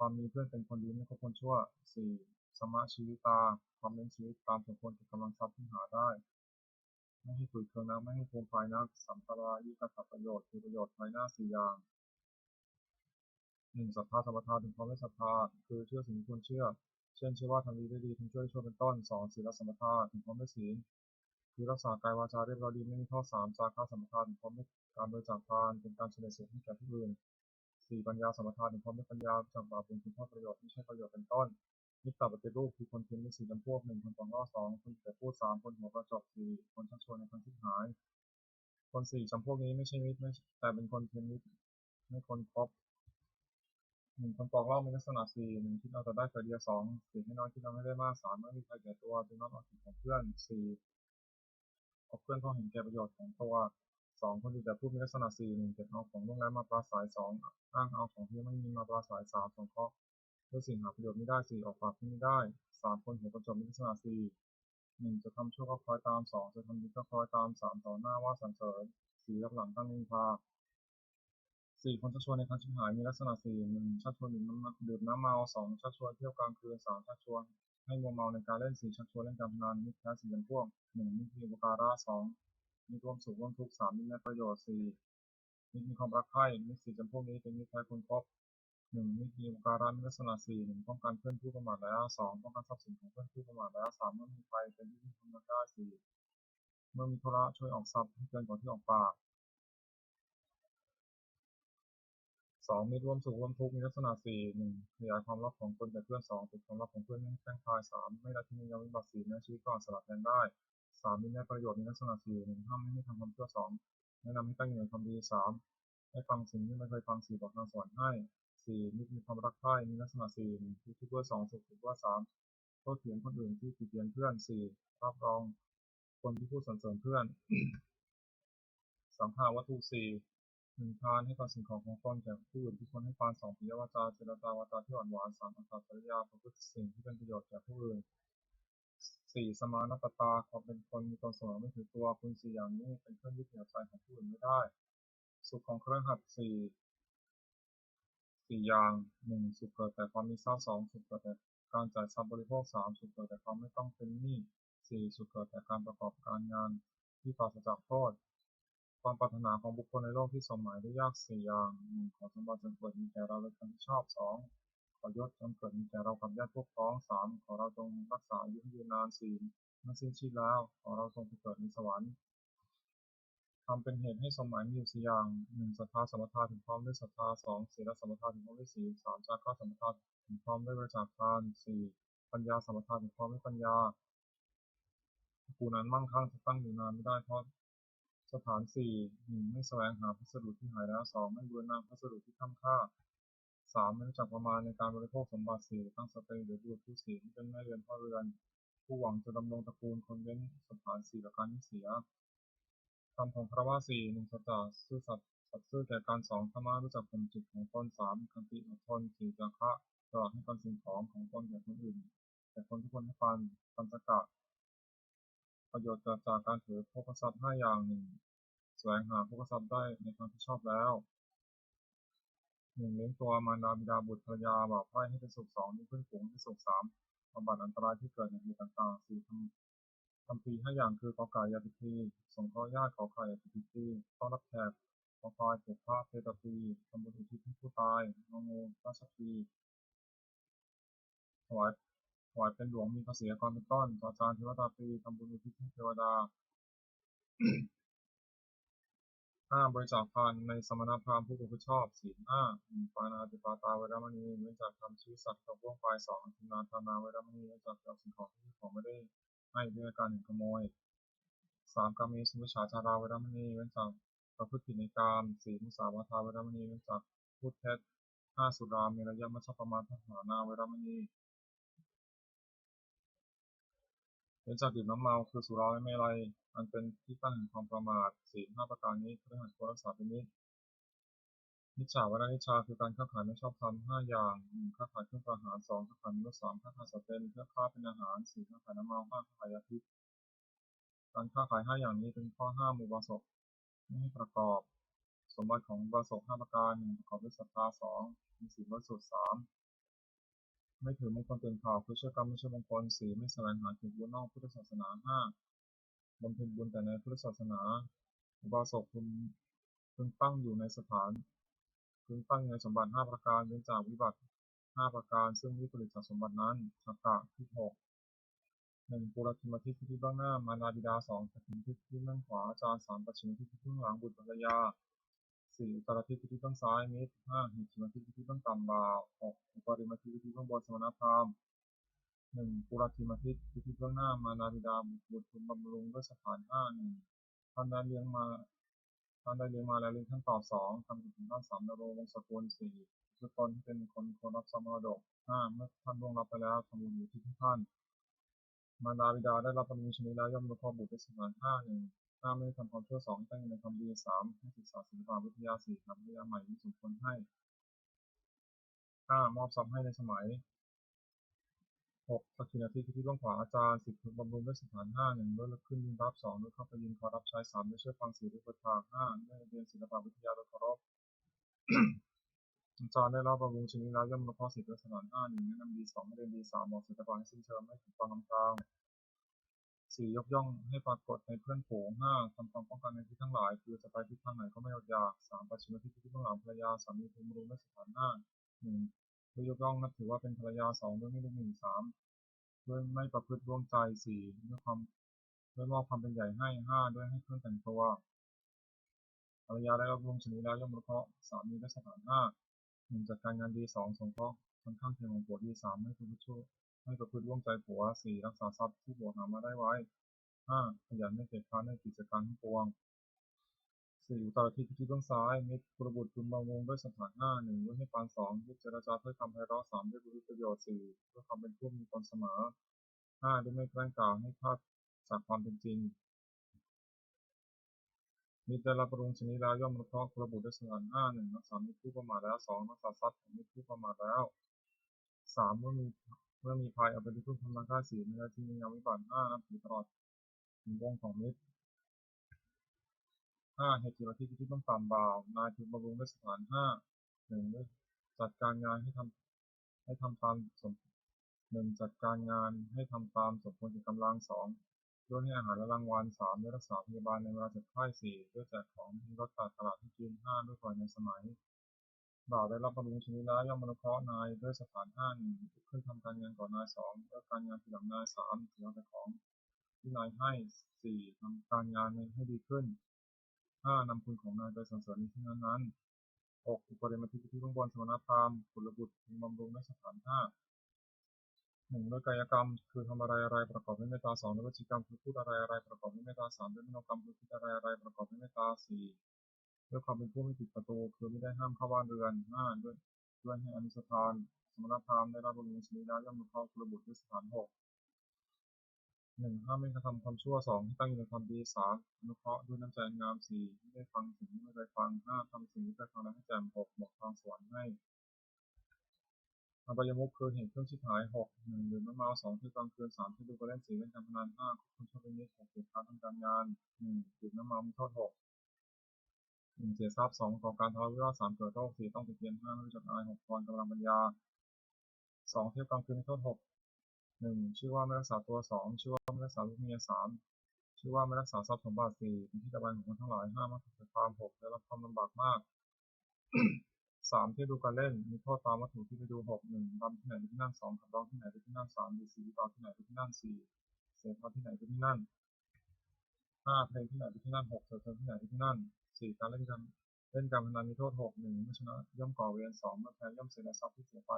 ามมีเพื่อนเป็นคนดีไม่คบคนชั่ว 4. สมะชีวิตาความเลี้ยงชีวิตตามสมควรแก่กำลังทรัพย์ที่หาได้ไม่ให้ฝืดเคืองนักไม่ให้ฟูมฟายนักสัมปรายิกขัดประโยชน์คือประโยชน์ภายหน้า4อย่าง 1. ศรัทธาสัมปทาถึงความไม่ศรัทธาคือเชื่อสิ่งที่ควรเชื่อเช่นเชื่อว่าทำดีได้ดีทำชั่วได้ชั่วเป็นต้น 2. ศีลสัมปทาถึงความไม่ศีลคือรักษากายวาจาเรียบร้อยดีไม่มีข้อ 3. จาคะสัมปทาถึงความไม่การบริจาคทานเป็นการเฉลี่ยสุขให้แก่ผู้อื่น 4. ปัญญาสัมปทาถึงความไม่ปัญญาจากบาปเป็นคุณโทษประโยชน์ไม่ใช่ประโยชน์เป็นต้นมิตรปฏิรูปคือคนเพียรมี4จำพวก 1. คนปองล้อ 2. คนแต่พูด 3. คนหัวกระจก 4. คนชักชวนในทางที่หายคน4จำพวกนี้ไม่ใช่มิตรแต่เป็นคนเพียรมิตรไม่คนคบ 1. คนปองเล่ามีลักษณะ 4. 1. คิดเอาแต่ได้เกิดเดียว 2. คิดให้น้อยคิดเอาไม่ได้มาก 3. ไม่มีใครแก่ตัวจึงนับเอาสิทธิของเพื่อน 4. คบเพื่อนเพราะเห็นแก่ประโยชน์ของตัว 2. คนดีแต่พูดมีลักษณะ 4. 1. เก็บเอาของล่วงแล้วมาปราศัย 2. อ้างเอาของที่ไม่มีมาปราศัย 3. สงเคราะห์ด้วยสิ่งหาประโยชน์ไม่ได้ 4. ออกปากที่ไม่ได้ 3. คนหัวประจบมีลักษณะ 4. 1. จะทำชั่วก็คอยตาม 2. จะทำดีก็คอยตาม 3. ต่อหน้าว่าสรรเสริญ 4. รับหลังตั้งนินทา 4. คนชักชวนในทางชิบหายมีลักษณะ 4. 1. ชักชวนดื่มน้ำเมา 2. ชักชวนเที่ยวกลางคืน 3. ชักชวนให้มัวเมาในการเล่น 4. ชักชวนเล่นการพนันมิตรแท้4จำพวก 1. มิตรมีอุปการะ 2. มิตรร่วมสุขร่วมทุกข์ 3. มิตรได้ประโยชน์ 4. มิตรมีความรักใคร่มิตร4จำพวกนี้เป็นมิตรแท้คนคบ 1. มิตรมีอุปการะมีลักษณะ 4. 1. ป้องกันเพื่อนผู้ประมาทแล้ว 2. ป้องกันทรัพย์สินของเพื่อนผู้ประมาทแล้ว 3. เมื่อมีภัยเป็นที่พึ่งทำได้ 4. เมื่อมีธุระช่วยออกทรัพย์ให้เกินกว่าที่ออกปาก 2. มิตรร่วมสุขร่วมทุกข์มีลักษณะ 4. 1. ขยายความลับของตนแก่เพื่อน 2. ปิดความลับของเพื่อนไม่ให้แพร่งพราย 3. ไม่ละทิ้งยาวิบัติ 4. แม้ชีวิตก็อาจสละแทนได้ 3. มิตรได้ประโยชน์มีลักษณะ 4. 1. ห้ามไม่ให้ทำความชั่ว 2. แนะนำให้ตั้งอยู่ในความดี 3. ให้ฟังสิ่งที่ไม่เคยฟัง 4. บอกทางสอนให้ 4. มิตรมีความรักใคร่มีลักษณะ 4. 1. คิดด้วย 2. สุขด้วย 3. โต้เถียงคนอื่นที่ติเตียนเพื่อน 4. รับรองคนที่พูดสรรเสริญเพื่อน สัมภาวัตถุ 4. 1. ทานให้ทานสิ่งของของตนแก่ผู้อื่นที่ควรให้ทาน 2. ปิยวาจาเจรจาวาจาที่อ่อนหวาน 3. อัตตจริยาประพฤติสิ่งที่เป็นประโยชน์แก่ผู้อื่น 4. สมานัตตาความเป็นคนมีตนเสมอไม่ถือตัวคุณ4อย่างนี้เป็นเครื่องยึดเหนี่ยวใจของผู้อื่นไม่ได้ สุขของเครือขัด4อย่าง 1. สุขเกิดแต่ความมีทรัพย์ 2. สุขเกิดแต่การจ่ายทรัพย์บริโภค 3. สุขเกิดแต่ความไม่ต้องเป็นหนี้ 4. สุขเกิดแต่การประกอบการงานที่ปราศจากโทษความปรารถนาของบุคคลในโลกที่สมหมายได้ยาก4อย่าง 1. ขอสมบัติจงเกิดมีแก่เราโดยการที่ชอบ 2. ขอยศจงเกิดมีแก่เรากับญาติพวกพ้องสามขอเราจงรักษาอายุยืนนานสี่เมื่อสิ้นชีพแล้วขอเราจงไปเกิดในสวรรค์ทำเป็นเหตุให้สมหมายมีอยู่สี่อย่างหนึ่งศรัทธาสัมปทาถึงพร้อมด้วยศรัทธาสองศีลสัมปทาถึงพร้อมด้วยศีลสามจาคะสัมปทาถึงพร้อมด้วยบริจาคทานสี่ปัญญาสัมปทาถึงพร้อมด้วยปัญญาผู้นั้นมั่งคั่งจะตั้งอยู่นานไม่ได้เพราะสถานสี่หนึ่งไม่แสวงหาพัสดุที่หายแล้วสองไม่บูรณะพัสดุที่ค้ำค่าสามไม่รู้จักประมาณในการบริโภคสมบัติสี่ตั้งสตรีหรือบุตรผู้สี่ที่เป็นแม่เรือนพ่อเรือนผู้หวังจะดำรงตระกูลคนเว้นสถานสี่ประการที่เสียคำของพระว่าสี่หนึ่งสัจจะซื่อสัตย์สัตย์ซื่อแก่การสองธรรมะรู้จักข่มจิตของตนสามคันติอดทนสี่จาคะตลอดให้การสิ่งของตนแก่คนอื่นแต่คนทุกคนให้ปัญจกะประโยชน์เกิดจากการถือโภคทรัพย์ห้าอย่างหนึ่งแสวงหาโภคทรัพย์ได้ในทางที่ชอบแล้วหนึ่งเลี้ยงตัวมารดาบิดาบุตรภรรยาบ่าวไพร่ให้เป็นสุขสองมีเพื่อนฝูงให้สุขสามบำบัดอันตรายที่เกิดในเหตุต่างๆสี่ทำปีห้าอย่างคือกอไก่ยาติพีสงเคราะห์ญาติขอไข่ยาติพีต้อนรับแขกขอควายผูกผ้าเพตปีทำบุญอุทิศให้ผู้ตายงองูราชพีถวายถวายเป็นหลวงมีภาษีกรเป็นต้นจอจานเทวดาปีทำบุญอุทิศให้เทวดาห้าบริจาคทานในสมณพราหมณ์ผู้ประพฤติชอบศีลห้าปานาติปาตาเวรมณีเว้นจากทำชีวิตสัตว์กับพวกปลายสองทินนาทานาเวรมณีเว้นจากเอาสิ่งของที่ของไม่ได้ให้ด้วยการเห็นขโมยสามกามีสุมิชฌาจาราเวรมณีเว้นจากประพฤติผิดในกามสี่มุสาวาทาเวรมณีเว้นจากพูดเท็จห้าสุราเมรยมัชฌัปปมาทฐานาเวรมณีเว้นจากดื่มน้ำเมาคือสุราและเมลัยอันเป็นที่ตั้งแห่งความประมาทศีลห้าประการนี้เพื่อให้ควรรักษาเป็นนิจนิจฉาวรนิจฉาคือการค้าขายไม่ชอบธรรมห้าอย่างหนึ่งค้าขายเครื่องประหารสองค้าขายมนุษย์สามค้าขายสัตว์เป็นเพื่อฆ่าเป็นอาหารสี่ค้าขายน้ำเมาห้าค้าขายยาพิษการค้าขายห้าอย่างนี้เป็นข้อห้ามอุบาสกไม่ให้ประกอบสมบัติของอุบาสกห้าประการหนึ่งประกอบด้วยศรัทธาสองมีศีลบริสุทธิ์สามไม่ถือมงคลเป็นข่าวคือเชื่อกรรมไม่เชื่อมงคลสี่ไม่แสวงหาสิ่งบุญนอกพุทธศาสนาห้าบำเพ็ญบุญแต่ในพุทธศาสนาอุบาสกพึงตั้งอยู่ในสถานพึงตั้งอยู่ในสมบัติห้าประการเว้นจากวิบัติห้าประการซึ่งวิปริตจากสมบัตินั้นสักกะที่หกหนึ่งปุรธิมทิฏฐิที่เบื้องหน้ามารดาบิดาสองสัตถิมทิฏฐิที่เบื้องขวาอาจารย์สามปัจฉิมทิฏฐิที่เบื้องหลังบุตรภรรยาสี่อุตรทิฏฐิที่เบื้องซ้ายมิตรห้าหิจิมทิฏฐิที่เบื้องต่ำบ่าวหกอุปริมทิฏฐิที่เบื้องบนสมณพราหมณ์หนึ่งปุรธิมทิฏฐิที่เบื้องหน้ามารดาบิดาบุตรคุณบำรุงด้วยสถานห้าหนึ่งท่านได้เลี้ยงมาท่านได้เลี้ยงมาแล้วเลี้ยงท่านตอบสองทำกิจของท่านสามดำรงวงศกุลสี่คือตนที่เป็นคนรับสมรดกห้าเมื่อท่านล่วงลับไปแล้วทำบุญอยู่ที่ท่านมารดาบิดาได้รับปริญญาชนีแล้วย่อมรู้ข้อบุตรเป็นสถานห้าหนึ่งห้าไม่ทำความชั่วสองตั้งอยู่ในความดีสามให้ศึกษาศิลปวิทยาสี่ทำวิทยาใหม่ที่สมควรให้ห้ามอบทรัพย์ให้ในสมัยหกสักขีนาทีที่เบื้องขวาอาจารย์สิบำรุงด้วยสถานห้าหนึ่งด้วยขึ้นยืนรับสองด้วยเข้าไปยืนขอรับใช้สามด้วยช่วยฟังสี่ด้วยประทานห้าด้วยเรียนศิลปวิทยาโดยเคารพอาจารย์ได้รับบำรุงชนีแล้วย่อมรู้ข้อสิบด้วยสถานห้าหนึ่งแนะนำดีสองไม่เรียนดีสามบอกศิลปะให้สิ้นเชิงไม่ถูกฟังคำกลางสี่ยกย่องให้ปรากฏในเพื่อนฝูงห้าทำความป้องกันในที่ทั้งหลายคือจะไปทิศทางไหนก็ไม่อดอยากสามปัจฉิมทิศที่เบื้องหลังภรรยาสามีภูมิรู้ด้วยสถานห้าหนึ่งด้วยยกย่องนับถือว่าเป็นภรรยาสองด้วยไม่ได้หนึ่งสามด้วยไม่ประพฤติร่วมใจสี่ด้วยมอบความเป็นใหญ่ให้ห้าด้วยให้เครื่องแต่งตัวภรรยาได้รับรวมชนีแล้วย่อมรู้เคราะห์สามีได้สถานห้าหนึ่งจัดการงานดีสองสงเคราะห์ค่อนข้างเคียงของผัวดีสามไม่ประพฤติชั่วไม่ประพฤติร่วมใจผัวสี่รักษาทรัพย์ที่ผัวหามาได้ไว้ห้าขยันไม่เกียจคร้านในกิจการทั้งปวงสี่อุตรทิฏฐิที่เบื้องซ้ายมิตรกุลบุตรคุณบำรุงด้วยสถานห้าหนึ่งด้วยให้ปานสองด้วยเจรจาถ้อยคำไพเราะสามด้วยประโยชน์สี่ด้วยความเป็นผู้มีตนเสมอห้าด้วยไม่แกล้งกล่าวให้พลาดจากความเป็นจริงมิตรได้รับประรุงชนีแล้วย่อมรู้เคราะห์กุลบุตรด้วยสถานห้าหนึ่งรักษามิตรผู้ประมาทแล้วสองรักษาทรัพย์ของมิตรผู้ประมาทแล้วสามเมื่อมีภัยเอาไปที่พึ่งทำลายค่าสี่มีนาทีมียามวิบัติห้านับถือตลอดถึงวงของมิตรห้าเหตุจิรทิฏฐิที่ต้องตามบ่าวนายถึงบำรุงด้วยสถานห้าหนึ่งจัดการงานให้ทำตามสมหนึ่งจัดการงานให้ทำตามสมควรแก่กำลังสองด้วยให้อาหารและรางวัลสามด้วยรักษาพยาบาลในเวลาเจ็บไข้สี่ด้วยแจกของมีรถตัดตลาดให้กินห้าด้วยปล่อยในสมัย บ่าวได้รับบำรุงชนิดแล้วย่อมอนุเคราะห์นายด้วยสถาน1ลุกขึ้นทำการงานก่อนนาย2เลิกการงานทีหลังนาย3ถือเอาแต่ของที่นายให้4ทำการงานให้ดีขึ้น5นำคุณของนายไปสรรเสริญในที่นั้นๆ6อุปริมทิที่เบื้องบนสมณพราหมณ์กุลบุตรพึงบำรุงด้วยสถาน1ด้วยกายกรรมคือทำอะไรประกอบด้วยเมตตา2ด้วยวจีกรรมคือพูดอะไรประกอบด้วยเมตตา3ด้วยมโนกรรมคือคิดอะไรประกอบด้วยเมตตา4ด้วยความเป็นผู้ไม่ปิดประตูคือไม่ได้ห้ามเข้าบ้านเรือน5ด้วยให้อนุสถานสมณพราหมณ์ได้รับบำรุงชนีแล้วย่อมอนุเคราะห์กุลบุตรด้วยสถาน1ห้ามไม่กระทำความชั่ว2ให้ตั้งอยู่ในความดี3อนุเคราะห์ด้วยน้ำใจงาม4ไม่ได้ฟังสิ่งที่ไม่เคยฟัง5ทำสิ่งที่เคยฟังแล้วให้แจ่ม6บอกทางสวรรค์ให้อบายมุขคือเหตุเครื่องชิบหาย1ดื่มน้ำเมา2เที่ยวกลางคืน3เที่ยวดูการเล่น4เล่นการพนัน5คนชอบเป็นมิตร6เกียรติค้าทำการงานดื่มน้ำเมามีโทษ1เสียทรัพย์2ก่อการทะเลาะวิวาท3เกิดโรค4ต้องติดเตียน5ไม่รู้จักอาย6พรกำลังปัญญา2เที่ยวกลางคืนมีโทษ1ชื่อว่าไม่รักษาตัว2ชื่อว่าไม่รักษาลูกเมีย3ชื่อว่าไม่รักษาทรัพย์สมบัติ4เป็นที่ตะบันของคนทั้งหลาย5มักถูกใจความ6ได้รับความลำบากมาก3ที่ดูการเล่นมีโทษตามวัตถุที่ไปดู1รำที่ไหนไปที่นั่น2ขับร้องที่ไหนไปที่นั่น3ดูซีรีส์ต่อที่ไหนไปที่นั่น4เสพที่ไหนไปที่นั่น5เพลงที่ไหนไปที่นั่น6เถิดที่ไหนไปที่นั่น4การเล่นการพนันมีโทษ1เมื่อชนะย่อมก่อเวร2เมื่อแพ้ย่อมเสียทรัพย์ที่เสียไป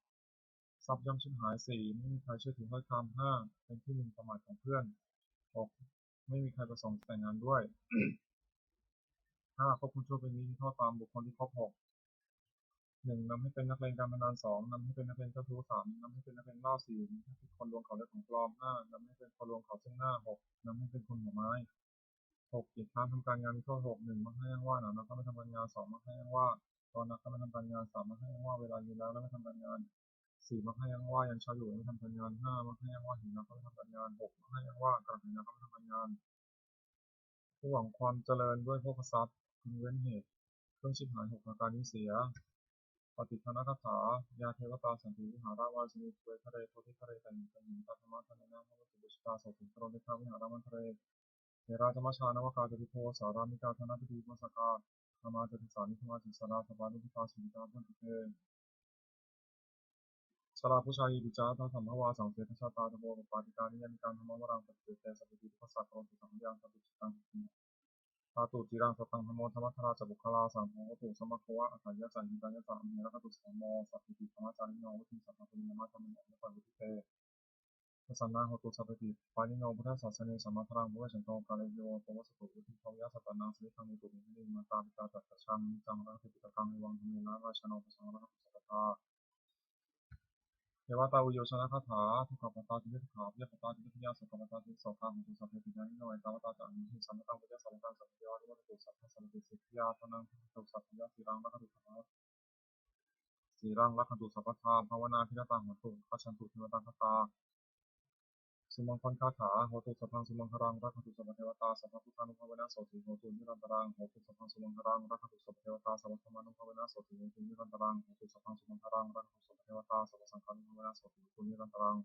3ทรัพย์ย่อมชิบหาย4ไม่มีใครเชื่อถือถ้อยคำ5เป็นที่หมิ่นประมาทของเพื่อน6ไม่มีใครประสงค์แต่งงานด้วย5คบคุณชั่วเป็นมีโทษตามบุคคลที่คบ6 นำให้เป็นนักเลงการพนัน2นำให้เป็นนักเลงเจ้าชู้3นำให้เป็นนักเลงเหล้า4นำให้เป็นคนลวงเขาและของปลอม5นำให้เป็นคนลวงเขาซึ่งหน้า6นำให้เป็นคนหัวไม้6อีกครั้งทำการงานมีโทษ6 1มักให้อ้างว่าหนานักก็ไม่ทำการงาน2มักให้อ้างว่าตอนนักก็ไม่ทำการงาน3มักให้อ้างว่าเวลายืนแล้วไม่ทำการงาน4มักให้อ้างว่ายังเช้าอยู่ไม่ทำการงาน5มักให้อ้างว่าหิวนักก็ไม่ทำการงาน6มักให้อ้างว่ากระหายนักก็ไม่ทำการงานผู้หวังความเจริญด้วยโภคทรัพย์พึงเว้นเหตุเครื่องชิบหาย6ประการนี้เสียปฏิภณคาถายาเทวตาสันติวิหาราวาชินีเวทะเรโพธิทะเรตันหินตัธรรมะธนานาพระสุบุชตาโสติกรณิธาวิหารามันทะเรเทราจมัชานวกาจติโพสารามิกาธนาปฏิมัสกาธรรมาจติสานิธรรมาจิสาราสบานุปิตาสุนิตาพุทธิเตชลาผู้ชายดิจาทัธรรมวาสังเสทชาตาตโบปปาติการนิยมิการธรรมวรังปฏิเตสัพพิปัสสะโรตุสังยังสัพพิจิตังธาตุจิรังสตังธรรมโมธรรมธราจบุคลาสังโฆตุสมัคควะอัฏฐยะจันทิตายะสัมเมระกตุสัมโมสัพพิติธรรมจาริโนวุฒิสัพพะปุญญมัตถมินะปะวุติเตสันนาโหตุสัพพิติปานิโนพุทธศาสเนสัมมาทรังมุเวชันโตกาเลโยโตวสุตุวุฒิภวยะสัตตานังสิริขังมิตุมิหิมาตาปิตาตัตตะชังนิจังรังติปิตกังนิวังธรรมินาราชโนปสังรังตุสัพพะเทวตาอุโยชนะคาถาทุกขปตาจิตทุกขาพิยปตาจิตพิยาสุขปตาจิตโสกาหุตุสัพเพปิญานิโนเอกาวตาจังมิสัมมตังปุจจสัมตังสัพพะวิวัตตุสัพพะสัมปิสิทธิยาธนังตุสัพพะสีรังรักตุสัพพะสีรังรักตุสัพพะภาวนาพิรตังหัตุขัชันตุเทวตาคตาสุมังคลคาถาโหตุสัพพังสุมังครังรักตุสัพพะเทวตาสัพพะพุทธานุภาเวนะโสติโหตุนิรันตรังโหตุสัพพังสุมังครังรักตุสัพพะเทวตาสัพพะธรรมานุภาเวนะโสติโหตุนิรันตรังโหตุสัพพังสุมังครังรักตุสัพพะเทวตาสัพพะสังฆานุภาเวนะโสติโหตุนิรันตรัง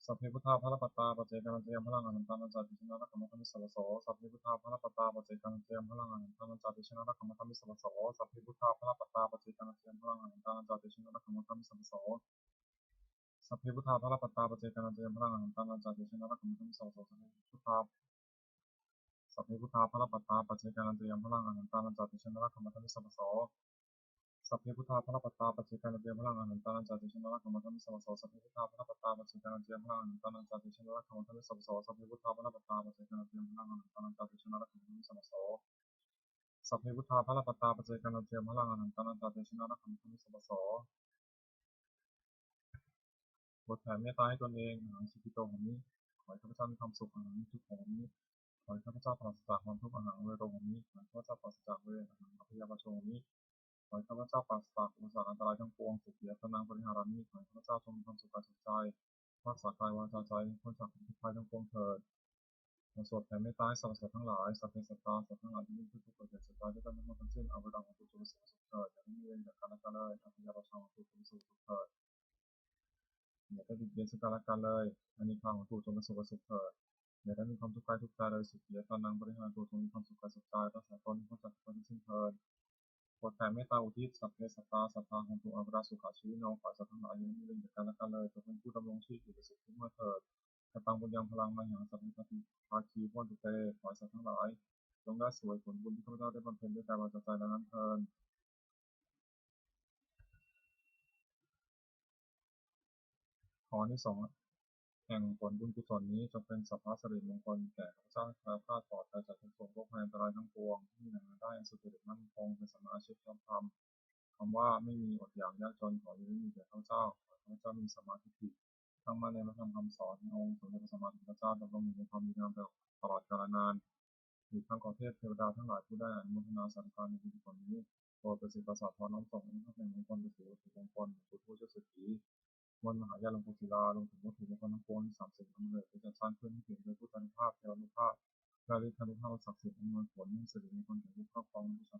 สัพเพพุทธาภะละปัตตาปัจเจกังเจยมพลังอนันตานันจาติชนะรักขมัตมิสัพพะโสสัพเพพุทธาภะละปัตตาปัจเจกังเจยมพลังอนันตานันจาติชนะรักขมัตมิสัพพะโสสัพเพพุทธาภะละปัตตาปัจเจกังเจยมพลังอนันตานันจาติชนะรักขมัตมิสัพพะโสสัพเพพุทธาภะละปัตตาปัจเจกังเจยมพลังอนันตานันจาติชนะรักขมัตมิสัพพะโสสัพเพพุทธาภะละปัตตาปัจเจกังเจยมพลังอนันตานันจาติชนะรักขมัตมิสัพพะโสสัพเพพุทธาภะละปัตตาปัจเจกังเจยมพลังอนันตานันจาติชนะรักขมัตมิสัพพะโสสัพเพพุทธาภะละปัตตาปัจเจกังเจยมพลังอนันตานันจาติชนะรักขมัตมิสัพพะโสสัพเพพุทธาภะละปัตตาปัจเจกังเจยมพลังอนันตานันจาติชนะรักขมัตมิสัพพะโสสัพเพพุทธาภะละปัตตาปัจเจกังเจยมพลังอนันตานันจาติชนะรักขมัตมิสัพพะโสบทแผ่เมตตาให้ตนเองอหังสุขิโตโหมิขอให้ข้าพเจ้ามีความสุขอหังทุกโหมิขอให้ข้าพเจ้าปราศจากความทุกข์อหังเวโรโหมิขอให้ข้าพเจ้าปราศจากเวรอหังอภิยาบาโชโหมิขอให้ข้าพเจ้าปราศจากอุปสรรคอันตรายทั้งปวงสุขีอัตนังปริหารามิขอให้ข้าพเจ้าจงมีความสุขกายสุขใจรักษากายวาจาใจพ้นจากทุกภัยทั้งปวงเถิดขอสวดแผ่เมตตาให้สรรพสัตว์ทั้งหลายสัพเพสัตตาสัตว์ทั้งหลายที่มีทุกข์เกิดแก่เจ็บตายด้วยกันทั้งหมดทั้งสิ้นเอาเวลาของตัวจงสุขเถิดอย่าได้มีเวรจากกันและกันเลยอภิยาบาโชของตัวจงสุขเถิดอย่าได้บิดเบียนซึ่งกันและกันเลยอานิจจังของตัวจงเป็นสุขเถิดอย่าได้มีความทุกข์กายทุกข์ใจเลยสุขีอัตนังปริหารตัวจงมีความสุขกายสุขใจรักษาตนพ้นจากทุกข์ทั้งสิ้นเถิดผ ดแผ่เมตตาอุทิศสัพเพสัตตาสัทธาของตุอัปราสุขาชีวิโนขอสัตว์ทั้งหลายอยู่ในเรื่องเดียวกันและกันเลยจงเป็นผู้ดำรงชีพอยู่ในสุขทุกเมื่อเถิดกตังบุญยังพลังมหังสัพพิปฏิภาคีพ้นตุเตขอสัตว์ทั้งหลายจงได้สวยผลบุญที่ข้าพเจ้าได้บำเพ็ญด้วยกายวาจาใจและนั้นเทินขออานิสงส์แห่งผลบุญกุศลนี้จงเป็นสัพพะสิริมงคลแก่ข้าพเจ้าแคล้วคลาดปลอดภัยจากทุกโศกโรคภัยอันตรายทั้งปวงที่มีหนาได้อันสุจริตมั่นคงเป็นสมมาอาชีพชอบธรรมคำว่าไม่มีอดอยากยากจนขออยู่มีแก่ข้าพเจ้าขอข้าพเจ้ามีสมาธิตั้งมั่นในพระธรรมคำสอนขององค์สมเด็จพระสัมมาสัมพุทธเจ้าดำรงอยู่ในความดีงามตลอดกาลนานอีกทั้งขอเทพเทวดาทั้งหลายผู้ได้อนุโมทนาสาธุการในบุญกุศลนี้โปรดประสิทธิ์ประสาทพรน้อมส่งให้ท่านเป็นมงคลเป็นสิริมงคลสุดผู้เจ้าเศรษฐีมนต์มหายาลงกุศิลาลงถึงวัตถุมงคลทั้งปวงที่30อำนวยเป็นจัดสร้างขึ้นให้ถึงโดยพุทธานุภาพเทวานุภาพและฤทธานุภาพศักดิ์สิทธิ์อำนวยผลให้สิริมงคลแก่ผู้ครอบครองผู้ช